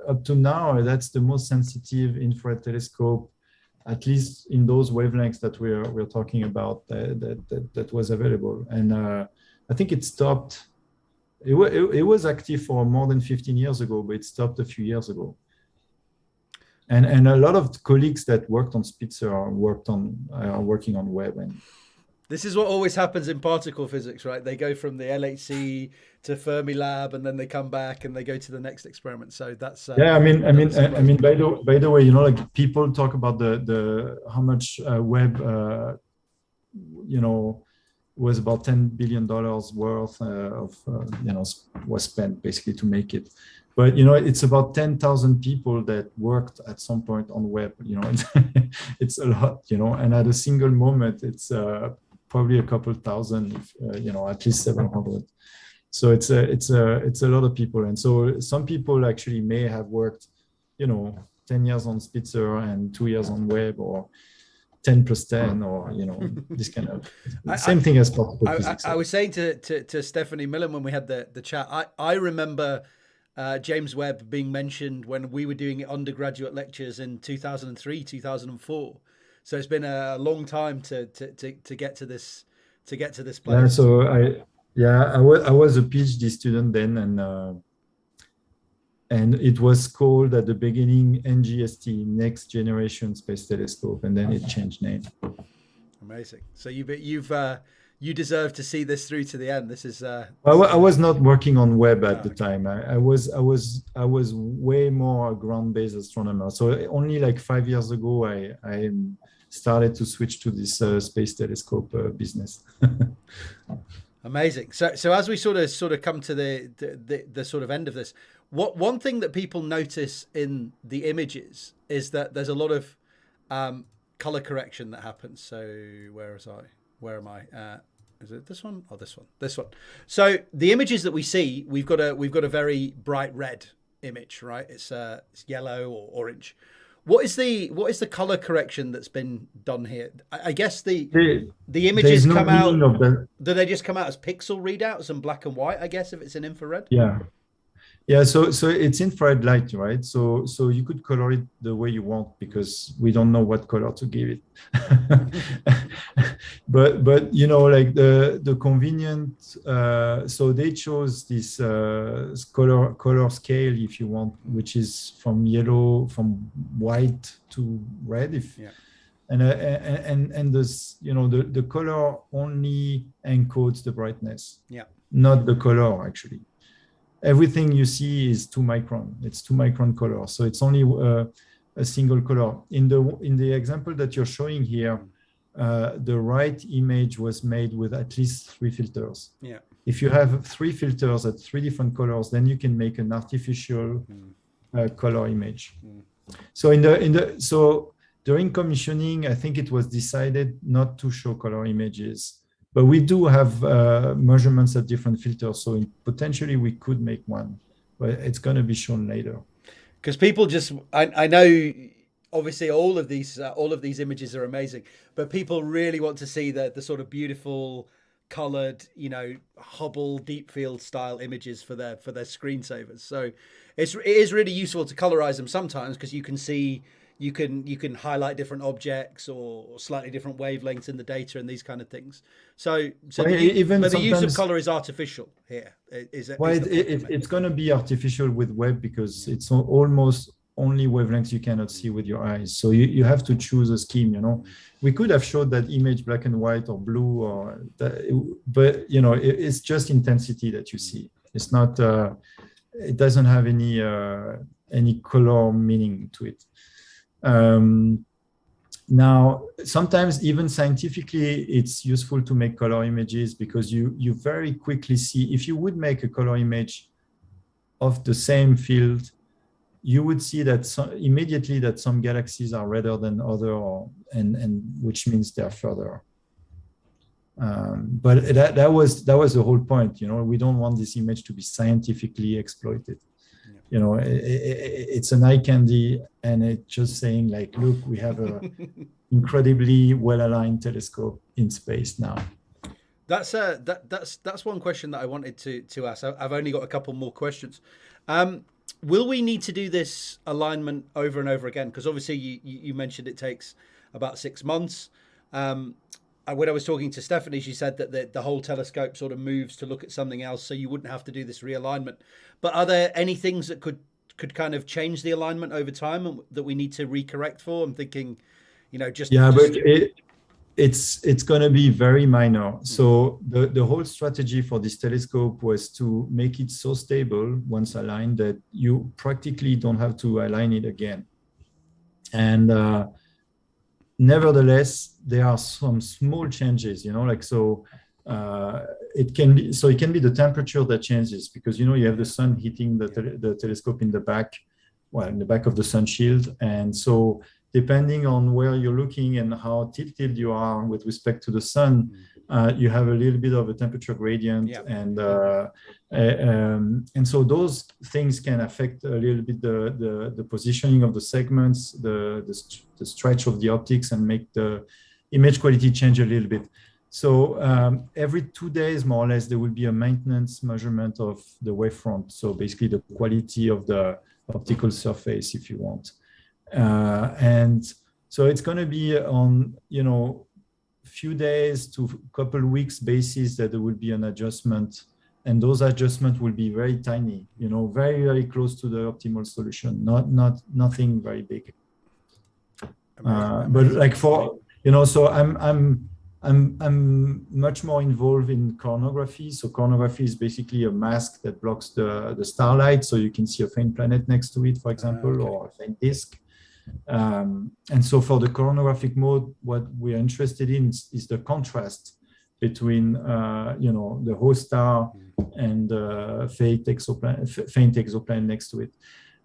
up to now, that's the most sensitive infrared telescope, at least in those wavelengths that we're talking about, that was available. And I think it stopped. It was active for more than 15 years ago, but it stopped a few years ago. And a lot of colleagues that worked on Spitzer are working on Webb. And this is what always happens in particle physics, right? They go from the LHC to Fermilab, and then they come back and they go to the next experiment. So that's yeah. I mean, by the way, like people talk about the how much Webb, was about $10 billion worth was spent basically to make it. But it's about 10,000 people that worked at some point on Webb. It's a lot. And at a single moment, it's probably a couple thousand, at least 700. So it's a lot of people. And so some people actually may have worked, 10 years on Spitzer and 2 years on Webb, or 10 plus 10, or this kind of same thing as particle physics. I was saying to Stephanie Millen when we had the chat, I remember James Webb being mentioned when we were doing undergraduate lectures in 2003, 2004. So it's been a long time to get to this place. Yeah, so I was a PhD student then, and it was called at the beginning NGST, Next Generation Space Telescope, and then it changed name. Amazing. So you deserve to see this through to the end. This is. I was not working on Webb at the time. I was way more a ground-based astronomer. So only like 5 years ago, I started to switch to this space telescope business. Amazing. So as we sort of come to the sort of end of this, one thing that people notice in the images is that there's a lot of color correction that happens. So where am I? Is it this one? Oh, this one. So the images that we see, we've got a very bright red image, right? It's yellow or orange. What is the color correction that's been done here? I guess the images come out. Do they just come out as pixel readouts and black and white? I guess if it's in infrared. Yeah. So it's infrared light, right? So you could color it the way you want, because we don't know what color to give it. but like the convenient. So they chose this color scale, if you want, which is from white to red. And this, the color only encodes the brightness. Yeah. Not the color actually. Everything you see is 2 micron. It's 2 micron color, so it's only a single color. In the example that you're showing here, the right image was made with at least 3 filters. Yeah. If you have 3 filters at 3 different colors, then you can make an artificial color image. So so during commissioning, I think it was decided not to show color images. But we do have measurements at different filters, so potentially we could make one, but it's going to be shown later. Because people I know, obviously all of these images are amazing, but people really want to see the sort of beautiful, colored, Hubble deep field style images for their screensavers. So it is really useful to colorize them sometimes, because you can see. You can highlight different objects or slightly different wavelengths in the data and these kind of things. So the use of color is artificial here. It's going to be artificial with Webb, because it's almost only wavelengths you cannot see with your eyes. So you have to choose a scheme. We could have showed that image black and white or blue, but it's just intensity that you see. It's not. It doesn't have any color meaning to it. Now, sometimes even scientifically, it's useful to make color images, because you very quickly see, if you would make a color image of the same field, you would see that immediately that some galaxies are redder than other, and which means they're further. But that was the whole point. We don't want this image to be scientifically exploited. It's an eye candy, and it's just saying like, look, we have a incredibly well-aligned telescope in space now. That's one question that I wanted to ask. I've only got a couple more questions. Will we need to do this alignment over and over again? Because obviously you mentioned it takes about 6 months. When I was talking to Stephanie, she said that the whole telescope sort of moves to look at something else, so you wouldn't have to do this realignment. But are there any things that could kind of change the alignment over time and that we need to recorrect for? I'm thinking, but it's going to be very minor. So the whole strategy for this telescope was to make it so stable once aligned that you practically don't have to align it again. And nevertheless, there are some small changes, it can be the temperature that changes, because you have the sun hitting the telescope in the back of the sun shield, and so depending on where you're looking and how tilted you are with respect to the sun, you have a little bit of a temperature gradient. Yeah. And so those things can affect a little bit the positioning of the segments, the stretch of the optics, and make the image quality change a little bit. So every 2 days, more or less, there will be a maintenance measurement of the wavefront. So basically the quality of the optical surface, if you want. And so it's going to be on, few days to couple weeks basis that there will be an adjustment, and those adjustments will be very tiny, very, very close to the optimal solution, nothing very big. But like so I'm much more involved in coronagraphy. So coronagraphy is basically a mask that blocks the starlight, so you can see a faint planet next to it, for example, or a faint disk. And so for the coronagraphic mode, what we are interested in is the contrast between the host star and the faint exoplanet next to it.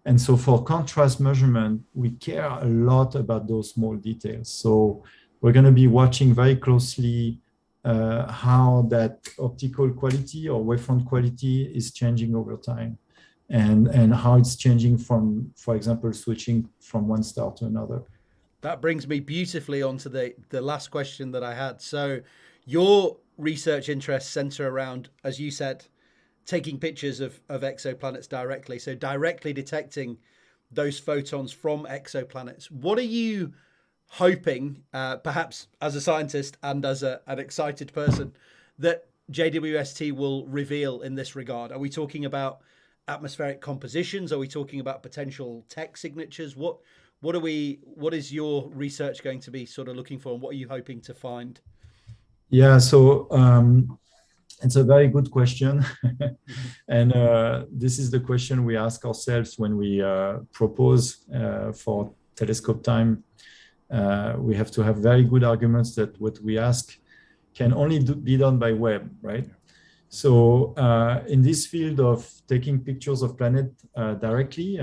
And so for contrast measurement, we care a lot about those small details. So we're going to be watching very closely how that optical quality or wavefront quality is changing over time, and how it's changing from, for example, switching from one star to another. That brings me beautifully onto the last question that I had. So your research interests center around, as you said, taking pictures of exoplanets directly. So directly detecting those photons from exoplanets. What are you hoping, perhaps as a scientist and as an excited person, that JWST will reveal in this regard? Are we talking about atmospheric compositions? Are we talking about potential tech signatures? What is your research going to be sort of looking for, and what are you hoping to find? Yeah, so it's a very good question. And this is the question we ask ourselves when we propose for telescope time. We have to have very good arguments that what we ask can only be done by Webb, right? So in this field of taking pictures of planet directly,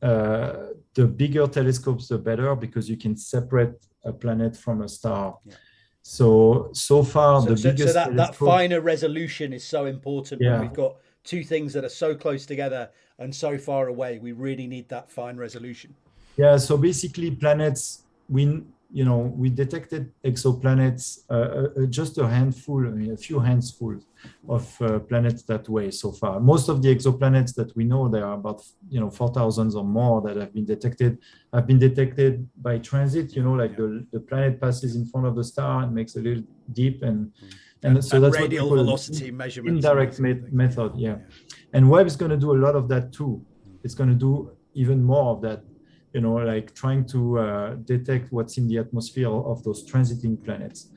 the bigger telescopes, the better, because you can separate a planet from a star. Yeah. So far, the biggest that finer resolution is so important. Yeah. When we've got two things that are so close together and so far away, we really need that fine resolution. Yeah, so basically planets, we detected exoplanets, just a few handsful of planets that way so far. Most of the exoplanets that we know, there are about 4,000 or more that have been detected by transit. The planet passes in front of the star and makes a little dip, and so that's radial velocity measurements. Indirect method, yeah. And Webb is going to do a lot of that too. It's going to do even more of that. Like trying to detect what's in the atmosphere of those transiting planets.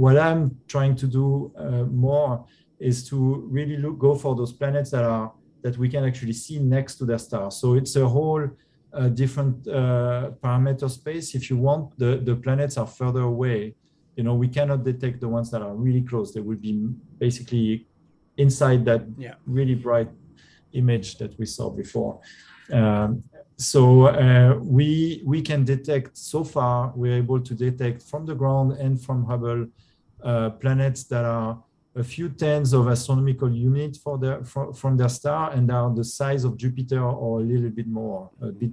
What I'm trying to do more is to really go for those planets that we can actually see next to their star. So it's a whole different parameter space. If you want, the planets are further away. We cannot detect the ones that are really close. They will be basically inside that really bright image that we saw before. So we can detect, so far, we're able to detect from the ground and from Hubble planets that are a few tens of astronomical units from their star, and are the size of Jupiter or a bit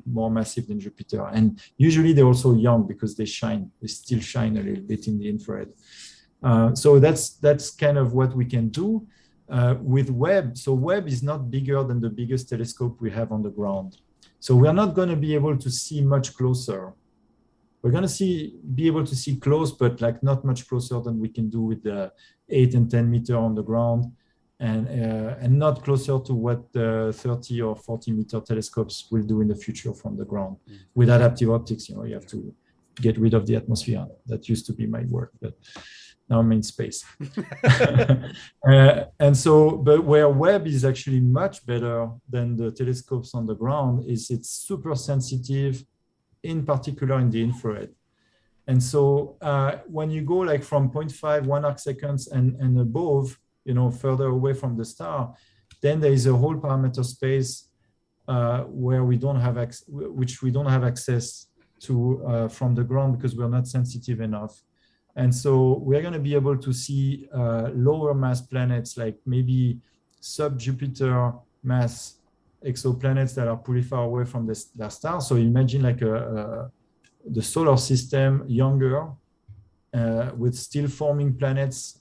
more massive than Jupiter. And usually they're also young because they still shine a little bit in the infrared. So that's kind of what we can do with Webb. So Webb is not bigger than the biggest telescope we have on the ground. So we are not going to be able to see much closer. We're going to be able to see close, but like not much closer than we can do with the 8 and 10 meter on the ground, and not closer to what the 30 or 40 meter telescopes will do in the future from the ground. With adaptive optics, you have to get rid of the atmosphere. That used to be my work, but now I'm in space. And so, but where Webb is actually much better than the telescopes on the ground is it's super sensitive, in particular in the infrared. And so when you go like from 0.5, 1 arc seconds and above, further away from the star, then there is a whole parameter space where we don't have which we don't have access to from the ground because we're not sensitive enough. And so we're going to be able to see lower mass planets, like maybe sub-Jupiter mass exoplanets that are pretty far away from their star. So imagine like the solar system younger with still forming planets.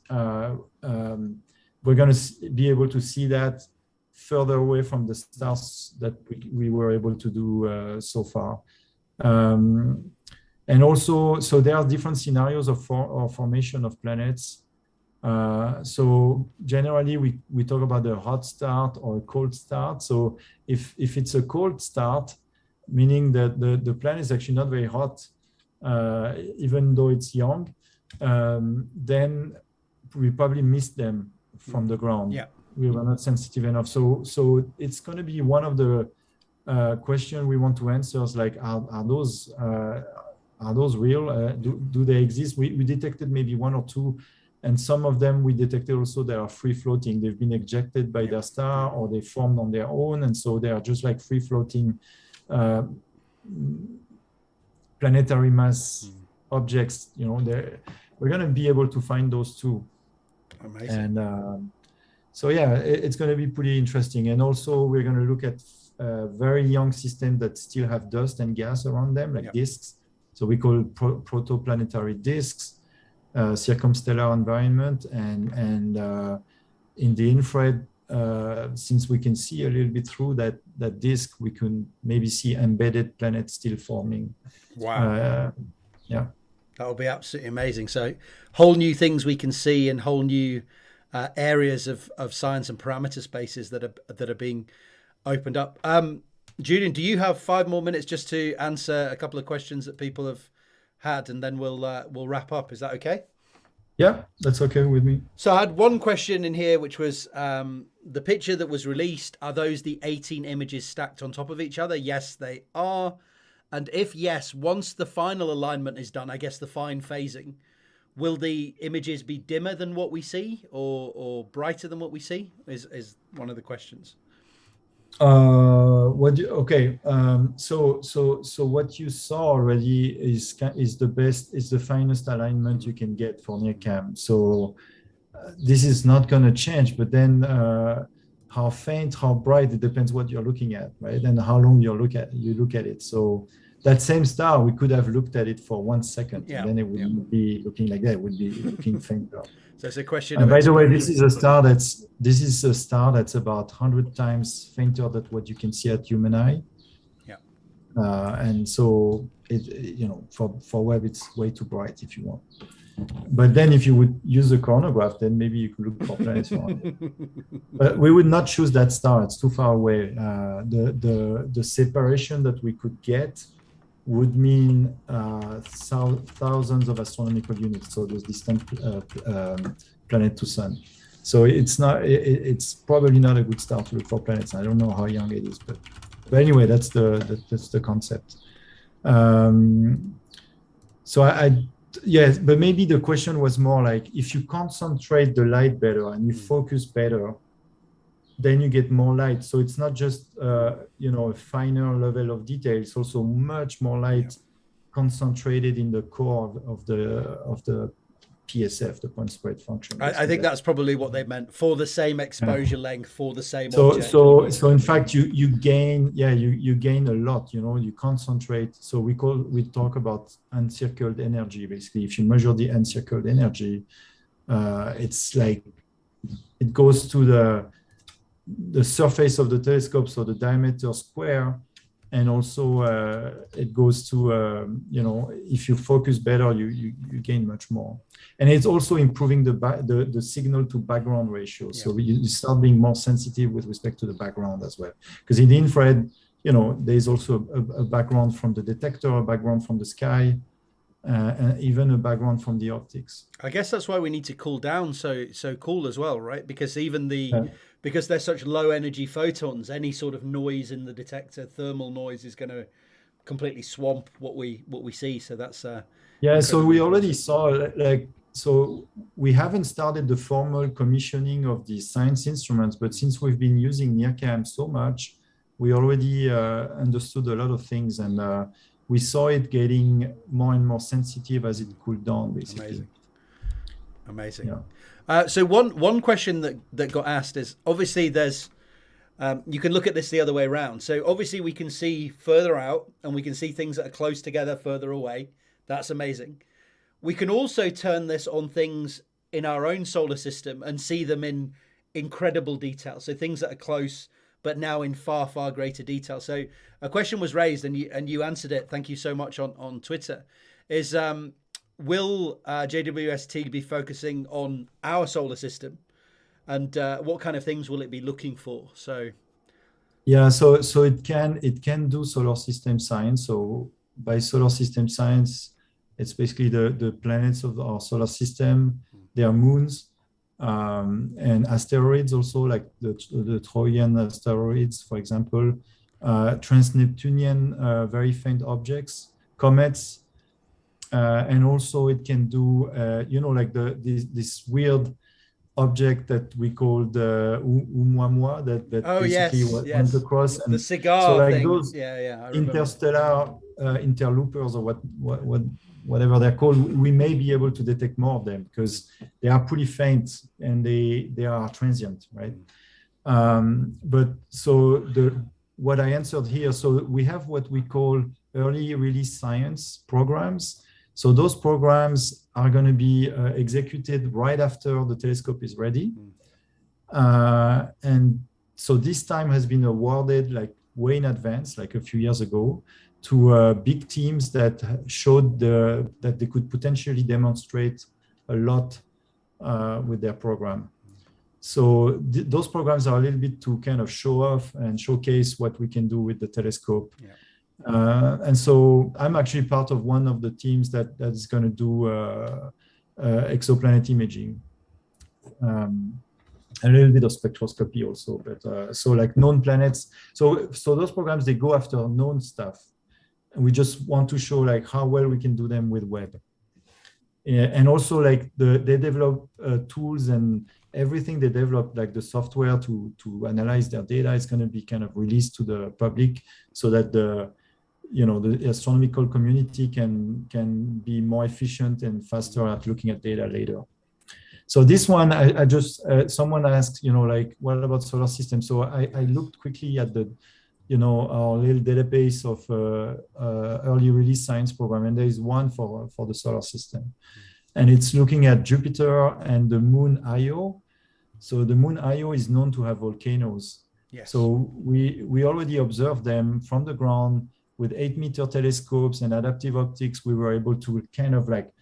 We're going to be able to see that further away from the stars that we were able to do so far. And also, so there are different scenarios of formation of planets. So generally, we talk about a hot start or a cold start. So if it's a cold start, meaning that the planet is actually not very hot, even though it's young, then we probably missed them from the ground. Yeah. We were not sensitive enough. So it's going to be one of the questions we want to answer is like, are those real? Do they exist? We detected maybe 1 or 2, and some of them we detected also that are free floating. They've been ejected by their star or they formed on their own, and so they are just like free floating planetary mass objects. We're going to be able to find those too. Amazing. And so yeah, it's going to be pretty interesting. And also we're going to look at very young systems that still have dust and gas around them, like disks. So we call protoplanetary disks, circumstellar environment, and in the infrared, since we can see a little bit through that disk, we can maybe see embedded planets still forming. Wow. Yeah. That will be absolutely amazing. So whole new things we can see and whole new areas of science and parameter spaces that are being opened up. Julien, do you have 5 more minutes just to answer a couple of questions that people have had, and then we'll wrap up? Is that okay? Yeah, that's okay with me. So I had one question in here, which was the picture that was released. Are those the 18 images stacked on top of each other? Yes, they are. And if yes, once the final alignment is done, I guess the fine phasing, will the images be dimmer than what we see or brighter than what we see? Is one of the questions. So what you saw already is the finest alignment you can get for near cam. So this is not going to change, but then how faint, how bright, it depends what you're looking at, right? And how long you look at it. So that same star, we could have looked at it for 1 second, and then it wouldn't be looking like that. It would be looking fainter. So it's a question. By the way, this is a star that's about 100 times fainter than what you can see at human eye. Yeah. And so for Webb, it's way too bright if you want. But then if you would use a coronagraph, then maybe you could look for planets around it. But we would not choose that star. It's too far away. The separation that we could get would mean thousands of astronomical units. So there's distant planet to sun. So it's probably not a good star to look for planets. I don't know how young it is, but anyway, that's the concept. Yes, but maybe the question was more like, if you concentrate the light better and you focus better, then you get more light. So it's not just a finer level of detail. It's also much more light concentrated in the core of the PSF, the point spread function. I think that's probably what they meant, for the same exposure length, for the same object. So in fact you gain a lot. You concentrate. So we talk about encircled energy. Basically, if you measure the encircled energy, it's like it goes to the surface of the telescope, so the diameter square, and also it goes to if you focus better, you gain much more, and it's also improving the signal to background ratio. Yeah. So you start being more sensitive with respect to the background as well, because in the infrared, there's also a background from the detector, a background from the sky, and even a background from the optics. I guess that's why we need to cool down so cool as well, right? Because even because they're such low energy photons, any sort of noise in the detector, thermal noise, is going to completely swamp what we see. So that's so we already saw so we haven't started the formal commissioning of the science instruments, but since we've been using NIRCam so much, we already understood a lot of things, and we saw it getting more and more sensitive as it cooled down, basically. Amazing. Yeah. So one question that got asked is, obviously there's, you can look at this the other way around. So obviously we can see further out, and we can see things that are close together further away. That's amazing. We can also turn this on things in our own solar system and see them in incredible detail. So things that are close, but now in far, far greater detail. So a question was raised, and you answered it. Thank you so much on Twitter. Is will JWST be focusing on our solar system, and what kind of things will it be looking for? So it can do solar system science. So by solar system science, it's basically the planets of our solar system, their moons, and asteroids also, like the Trojan asteroids, for example, trans-Neptunian very faint objects, comets, and also it can do like this weird object that we call the Oumuamua that basically went across, and the cigar so like thing. those interstellar interlopers, or whatever they're called, we may be able to detect more of them because they are pretty faint and they are transient, right? But so what I answered here, so we have what we call early release science programs. So those programs are going to be executed right after the telescope is ready. And so this time has been awarded like way in advance, like a few years ago, to big teams that showed that they could potentially demonstrate a lot with their program. So those programs are a little bit to kind of show off and showcase what we can do with the telescope. Yeah. And so I'm actually part of one of the teams that is going to do exoplanet imaging. A little bit of spectroscopy also, but so like known planets. So those programs, they go after known stuff. And we just want to show like how well we can do them with Webb. And also like they develop tools, and everything they develop, like the software to analyze their data, is going to be kind of released to the public so that the astronomical community can be more efficient and faster at looking at data later. So this one, I just, someone asked, like, what about solar systems? So I looked quickly at our little database of early release science program, and there is one for the solar system. And it's looking at Jupiter and the moon Io. So the moon Io is known to have volcanoes. Yes. So we already observed them from the ground with 8-meter telescopes and adaptive optics. We were able to kind of like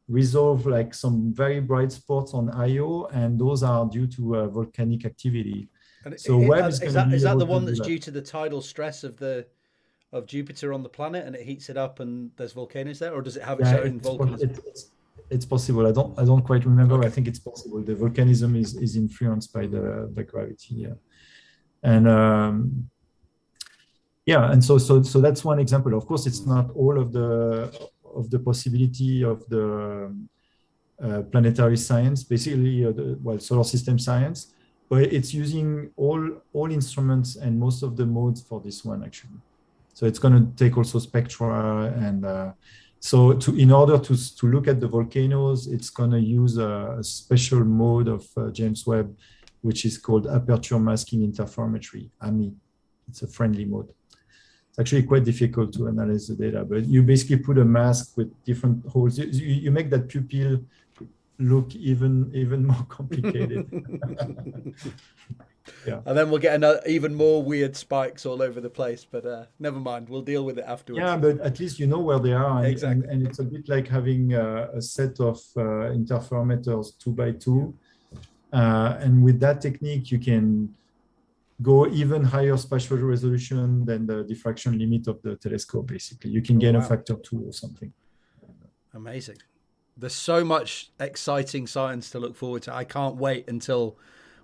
resolve like some very bright spots on Io, and those are due to volcanic activity. And so Webb is that the one that's due to the tidal stress of Jupiter on the planet, and it heats it up and there's volcanoes there, or does it have its own volcanism? It's possible. I don't quite remember. Okay. I think it's possible. The volcanism is influenced by the gravity. Yeah. And and so that's one example. Of course, it's not all of the possibility of the planetary science, basically, solar system science, but it's using all instruments and most of the modes for this one, actually. So it's going to take also spectra, and so in order to look at the volcanoes, it's going to use a special mode of James Webb, which is called aperture masking interferometry, AMI. It's a friendly mode. It's actually quite difficult to analyze the data, but you basically put a mask with different holes. You make that pupil look even more complicated. Yeah. And then we'll get even more weird spikes all over the place. But never mind, we'll deal with it afterwards. Yeah, but at least you know where they are, and, Exactly. and it's a bit like having a set of interferometers 2x2, and with that technique you can go even higher spatial resolution than the diffraction limit of the telescope. Basically, you can get a factor 2 or something. Amazing. There's so much exciting science to look forward to. I can't wait until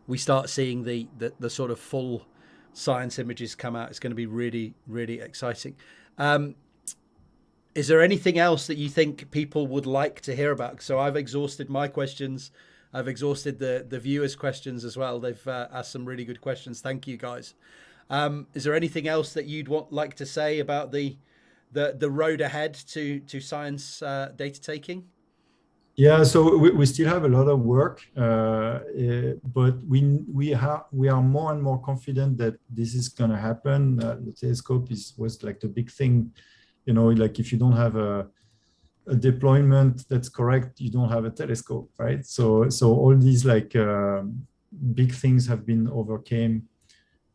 we start seeing the sort of full science images come out. It's going to be really, really exciting. Is there anything else that you think people would like to hear about? So I've exhausted my questions. I've exhausted the viewers' questions as well. They've asked some really good questions. Thank you, guys. Is there anything else that you'd like to say about the road ahead to science data taking? Yeah, so we still have a lot of work, but we are more and more confident that this is going to happen. The telescope was like the big thing, like if you don't have a deployment that's correct, you don't have a telescope, right? So all these like big things have been overcame.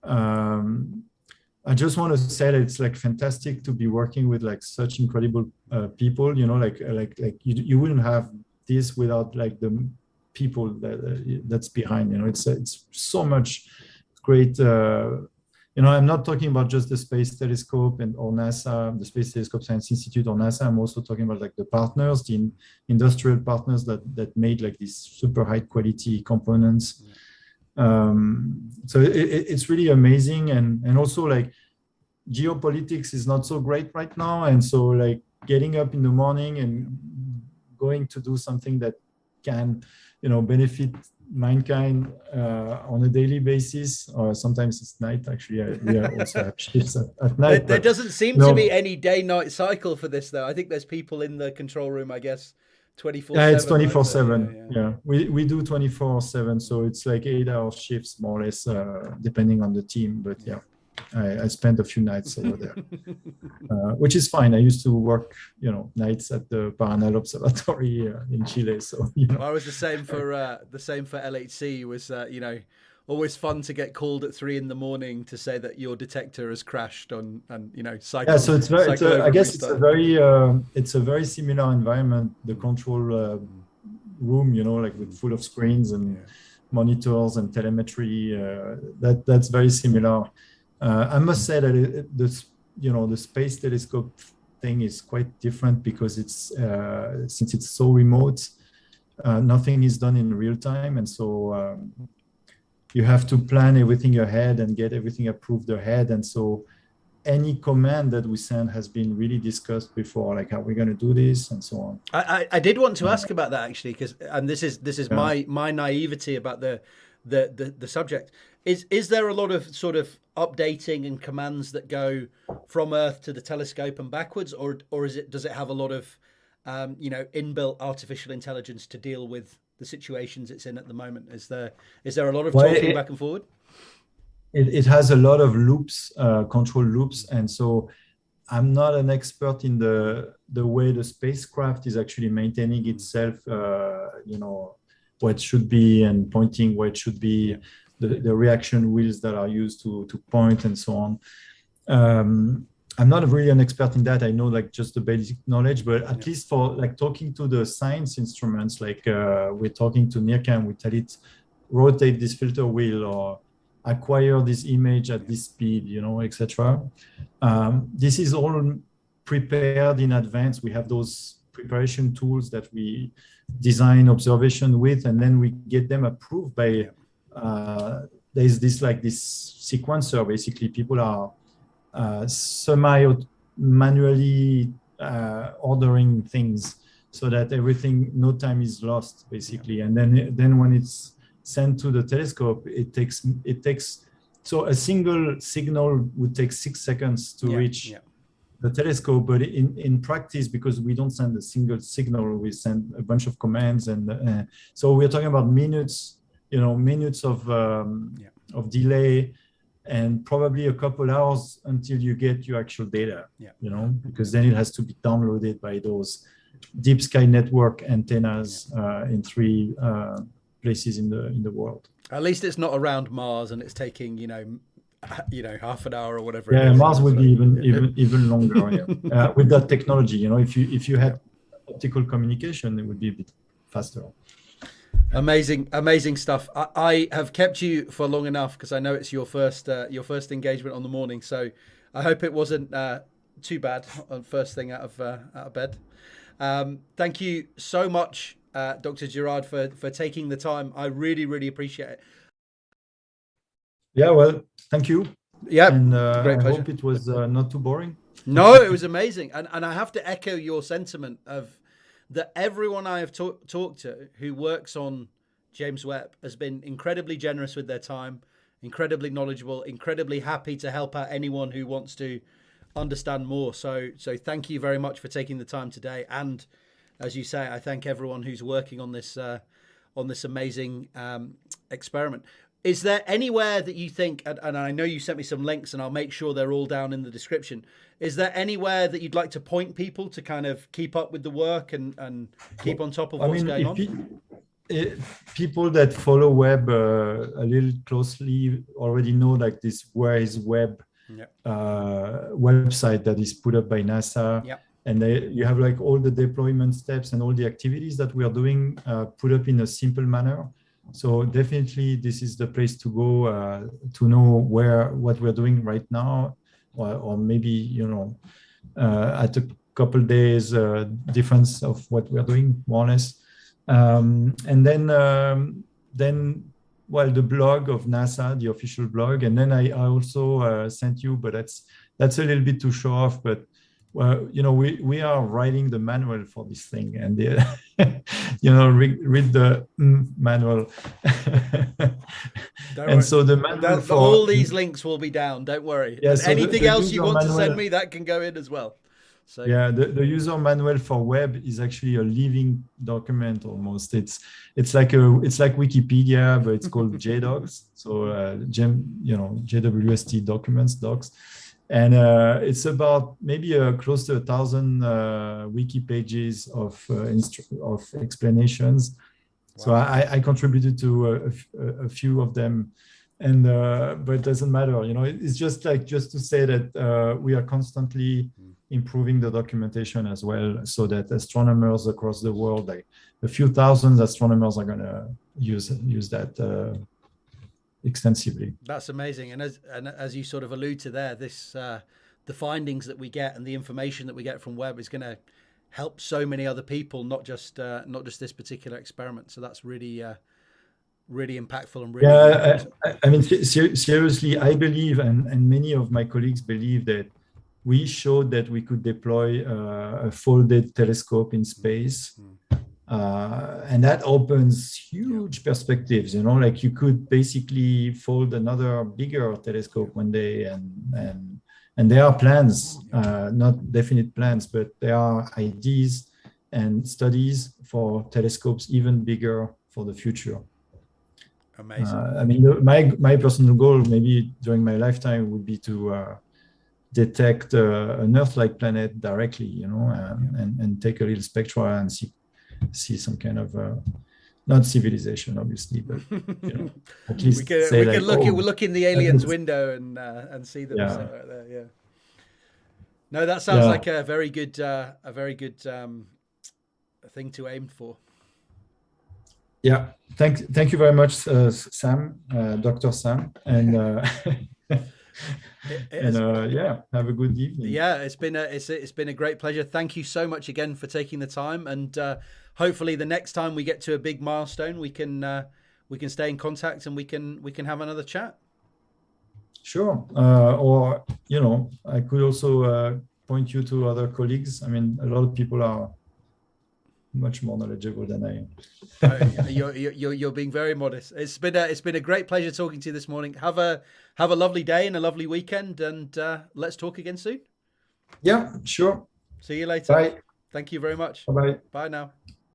I just want to say that it's like fantastic to be working with like such incredible people. Like you wouldn't have this without like the people that's behind. It's so much great. I'm not talking about just the Space Telescope or NASA, the Space Telescope Science Institute or NASA. I'm also talking about like the partners, the industrial partners that made like these super high quality components. So it's really amazing. And also like geopolitics is not so great right now. And so like getting up in the morning and going to do something that can, benefit mankind on a daily basis, or sometimes it's night. Actually, we also have shifts at night. There doesn't seem to be any day-night cycle for this, though. I think there's people in the control room, I guess, 24/7. Yeah, it's 24/7. Yeah. We do 24/7, so it's like 8-hour shifts more or less, depending on the team. But yeah, I spent a few nights over there, which is fine. I used to work, nights at the Paranal Observatory in Chile. So I was the same for LHC. It was always fun to get called at 3 a.m. to say that your detector has crashed and cycle. Yeah, so it's very. I guess it's a very similar environment. The control room, like with full of screens and monitors and telemetry. That's very similar. I must say that the Space Telescope thing is quite different because it's since it's so remote, nothing is done in real time, and so you have to plan everything ahead and get everything approved ahead. And so any command that we send has been really discussed before, like how we're going to do this and so on. I did want to ask about that actually, and this is my naivety about the subject. Is there a lot of sort of updating and commands that go from Earth to the telescope and backwards, or does it have a lot of inbuilt artificial intelligence to deal with the situations it's in at the moment? Is there a lot of talking back and forward? It has a lot of loops, control loops, and so I'm not an expert in the way the spacecraft is actually maintaining itself, what it should be and pointing where it should be. Yeah. The reaction wheels that are used to point and so on. I'm not really an expert in that. I know like just the basic knowledge, but at least for like talking to the science instruments, like we're talking to NIRCam, we tell it rotate this filter wheel or acquire this image at this speed, etc. This is all prepared in advance. We have those preparation tools that we design observation with, and then we get them approved by. There's this sequencer. Basically, people are semi-manually ordering things so that no time is lost, basically. And then when it's sent to the telescope, it takes. So a single signal would take 6 seconds to reach the telescope, but in practice, because we don't send a single signal, we send a bunch of commands, and so we're talking about minutes. Minutes of delay, and probably a couple hours until you get your actual data. Because then it has to be downloaded by those deep sky network antennas in 3 places in the world. At least it's not around Mars and it's taking, half an hour or whatever. Yeah, it is. Mars would be even longer. Yeah. With that technology, if you had optical communication, it would be a bit faster. Amazing stuff. I have kept you for long enough because I know it's your first engagement on the morning. So I hope it wasn't too bad on first thing out of bed. Thank you so much, Dr. Girard, for taking the time. I really appreciate it. Yeah, well, thank you. Yeah, and great pleasure. I hope it was not too boring. No, it was amazing, and I have to echo your sentiment of that everyone I have talked to who works on James Webb has been incredibly generous with their time, incredibly knowledgeable, incredibly happy to help out anyone who wants to understand more. So thank you very much for taking the time today. And as you say, I thank everyone who's working on this amazing experiment. Is there anywhere that you think, and I know you sent me some links and I'll make sure they're all down in the description. Is there anywhere that you'd like to point people to kind of keep up with the work and keep on top of what's going on? People that follow Webb a little closely already know like this Where is Webb website that is put up by NASA. Yep. And you have like all the deployment steps and all the activities that we are doing put up in a simple manner. So definitely this is the place to go to know what we're doing right now, or maybe, at a couple days difference of what we're doing, more or less. And then the blog of NASA, the official blog. And then I also sent you, but that's a little bit to show off, but well, we are writing the manual for this thing, and read the manual. And so the manual for all these links will be down. Don't worry. Yeah, so anything else you want to send me, that can go in as well. So yeah, the user manual for Webb is actually a living document almost. It's like Wikipedia, but it's called JDocs. So JWST docs. And it's about maybe close to 1,000 wiki pages of explanations. Wow. So I contributed to a few of them, and but it doesn't matter. It's just to say that we are constantly improving the documentation as well, so that astronomers across the world, like a few thousand astronomers, are going to use that extensively. That's amazing. And as you sort of allude to there, this the findings that we get and the information that we get from Webb is going to help so many other people, not just this particular experiment. So that's really really impactful and really I mean, seriously, I believe, and many of my colleagues believe, that we showed that we could deploy a folded telescope in space. And that opens huge perspectives, like you could basically fold another bigger telescope one day, and there are plans, not definite plans, but there are ideas and studies for telescopes even bigger for the future. Amazing. I mean, my personal goal, maybe during my lifetime, would be to detect an Earth-like planet directly, and take a little spectra and see some kind of not civilization, obviously, but at least we can look in the aliens' window and see them right there. Yeah. No, that sounds like a very good thing to aim for. Yeah. Thank you very much, Sam, Dr. Sam, and have a good evening. Yeah, it's been a great pleasure. Thank you so much again for taking the time, and hopefully the next time we get to a big milestone, we can stay in contact and we can have another chat. Sure. Or I could also point you to other colleagues. I mean, a lot of people are much more knowledgeable than I am. You're being very modest. It's been a great pleasure talking to you this morning. Have a lovely day and a lovely weekend, and let's talk again soon. Yeah, sure. See you later. Bye. Thank you very much. Bye. Bye now.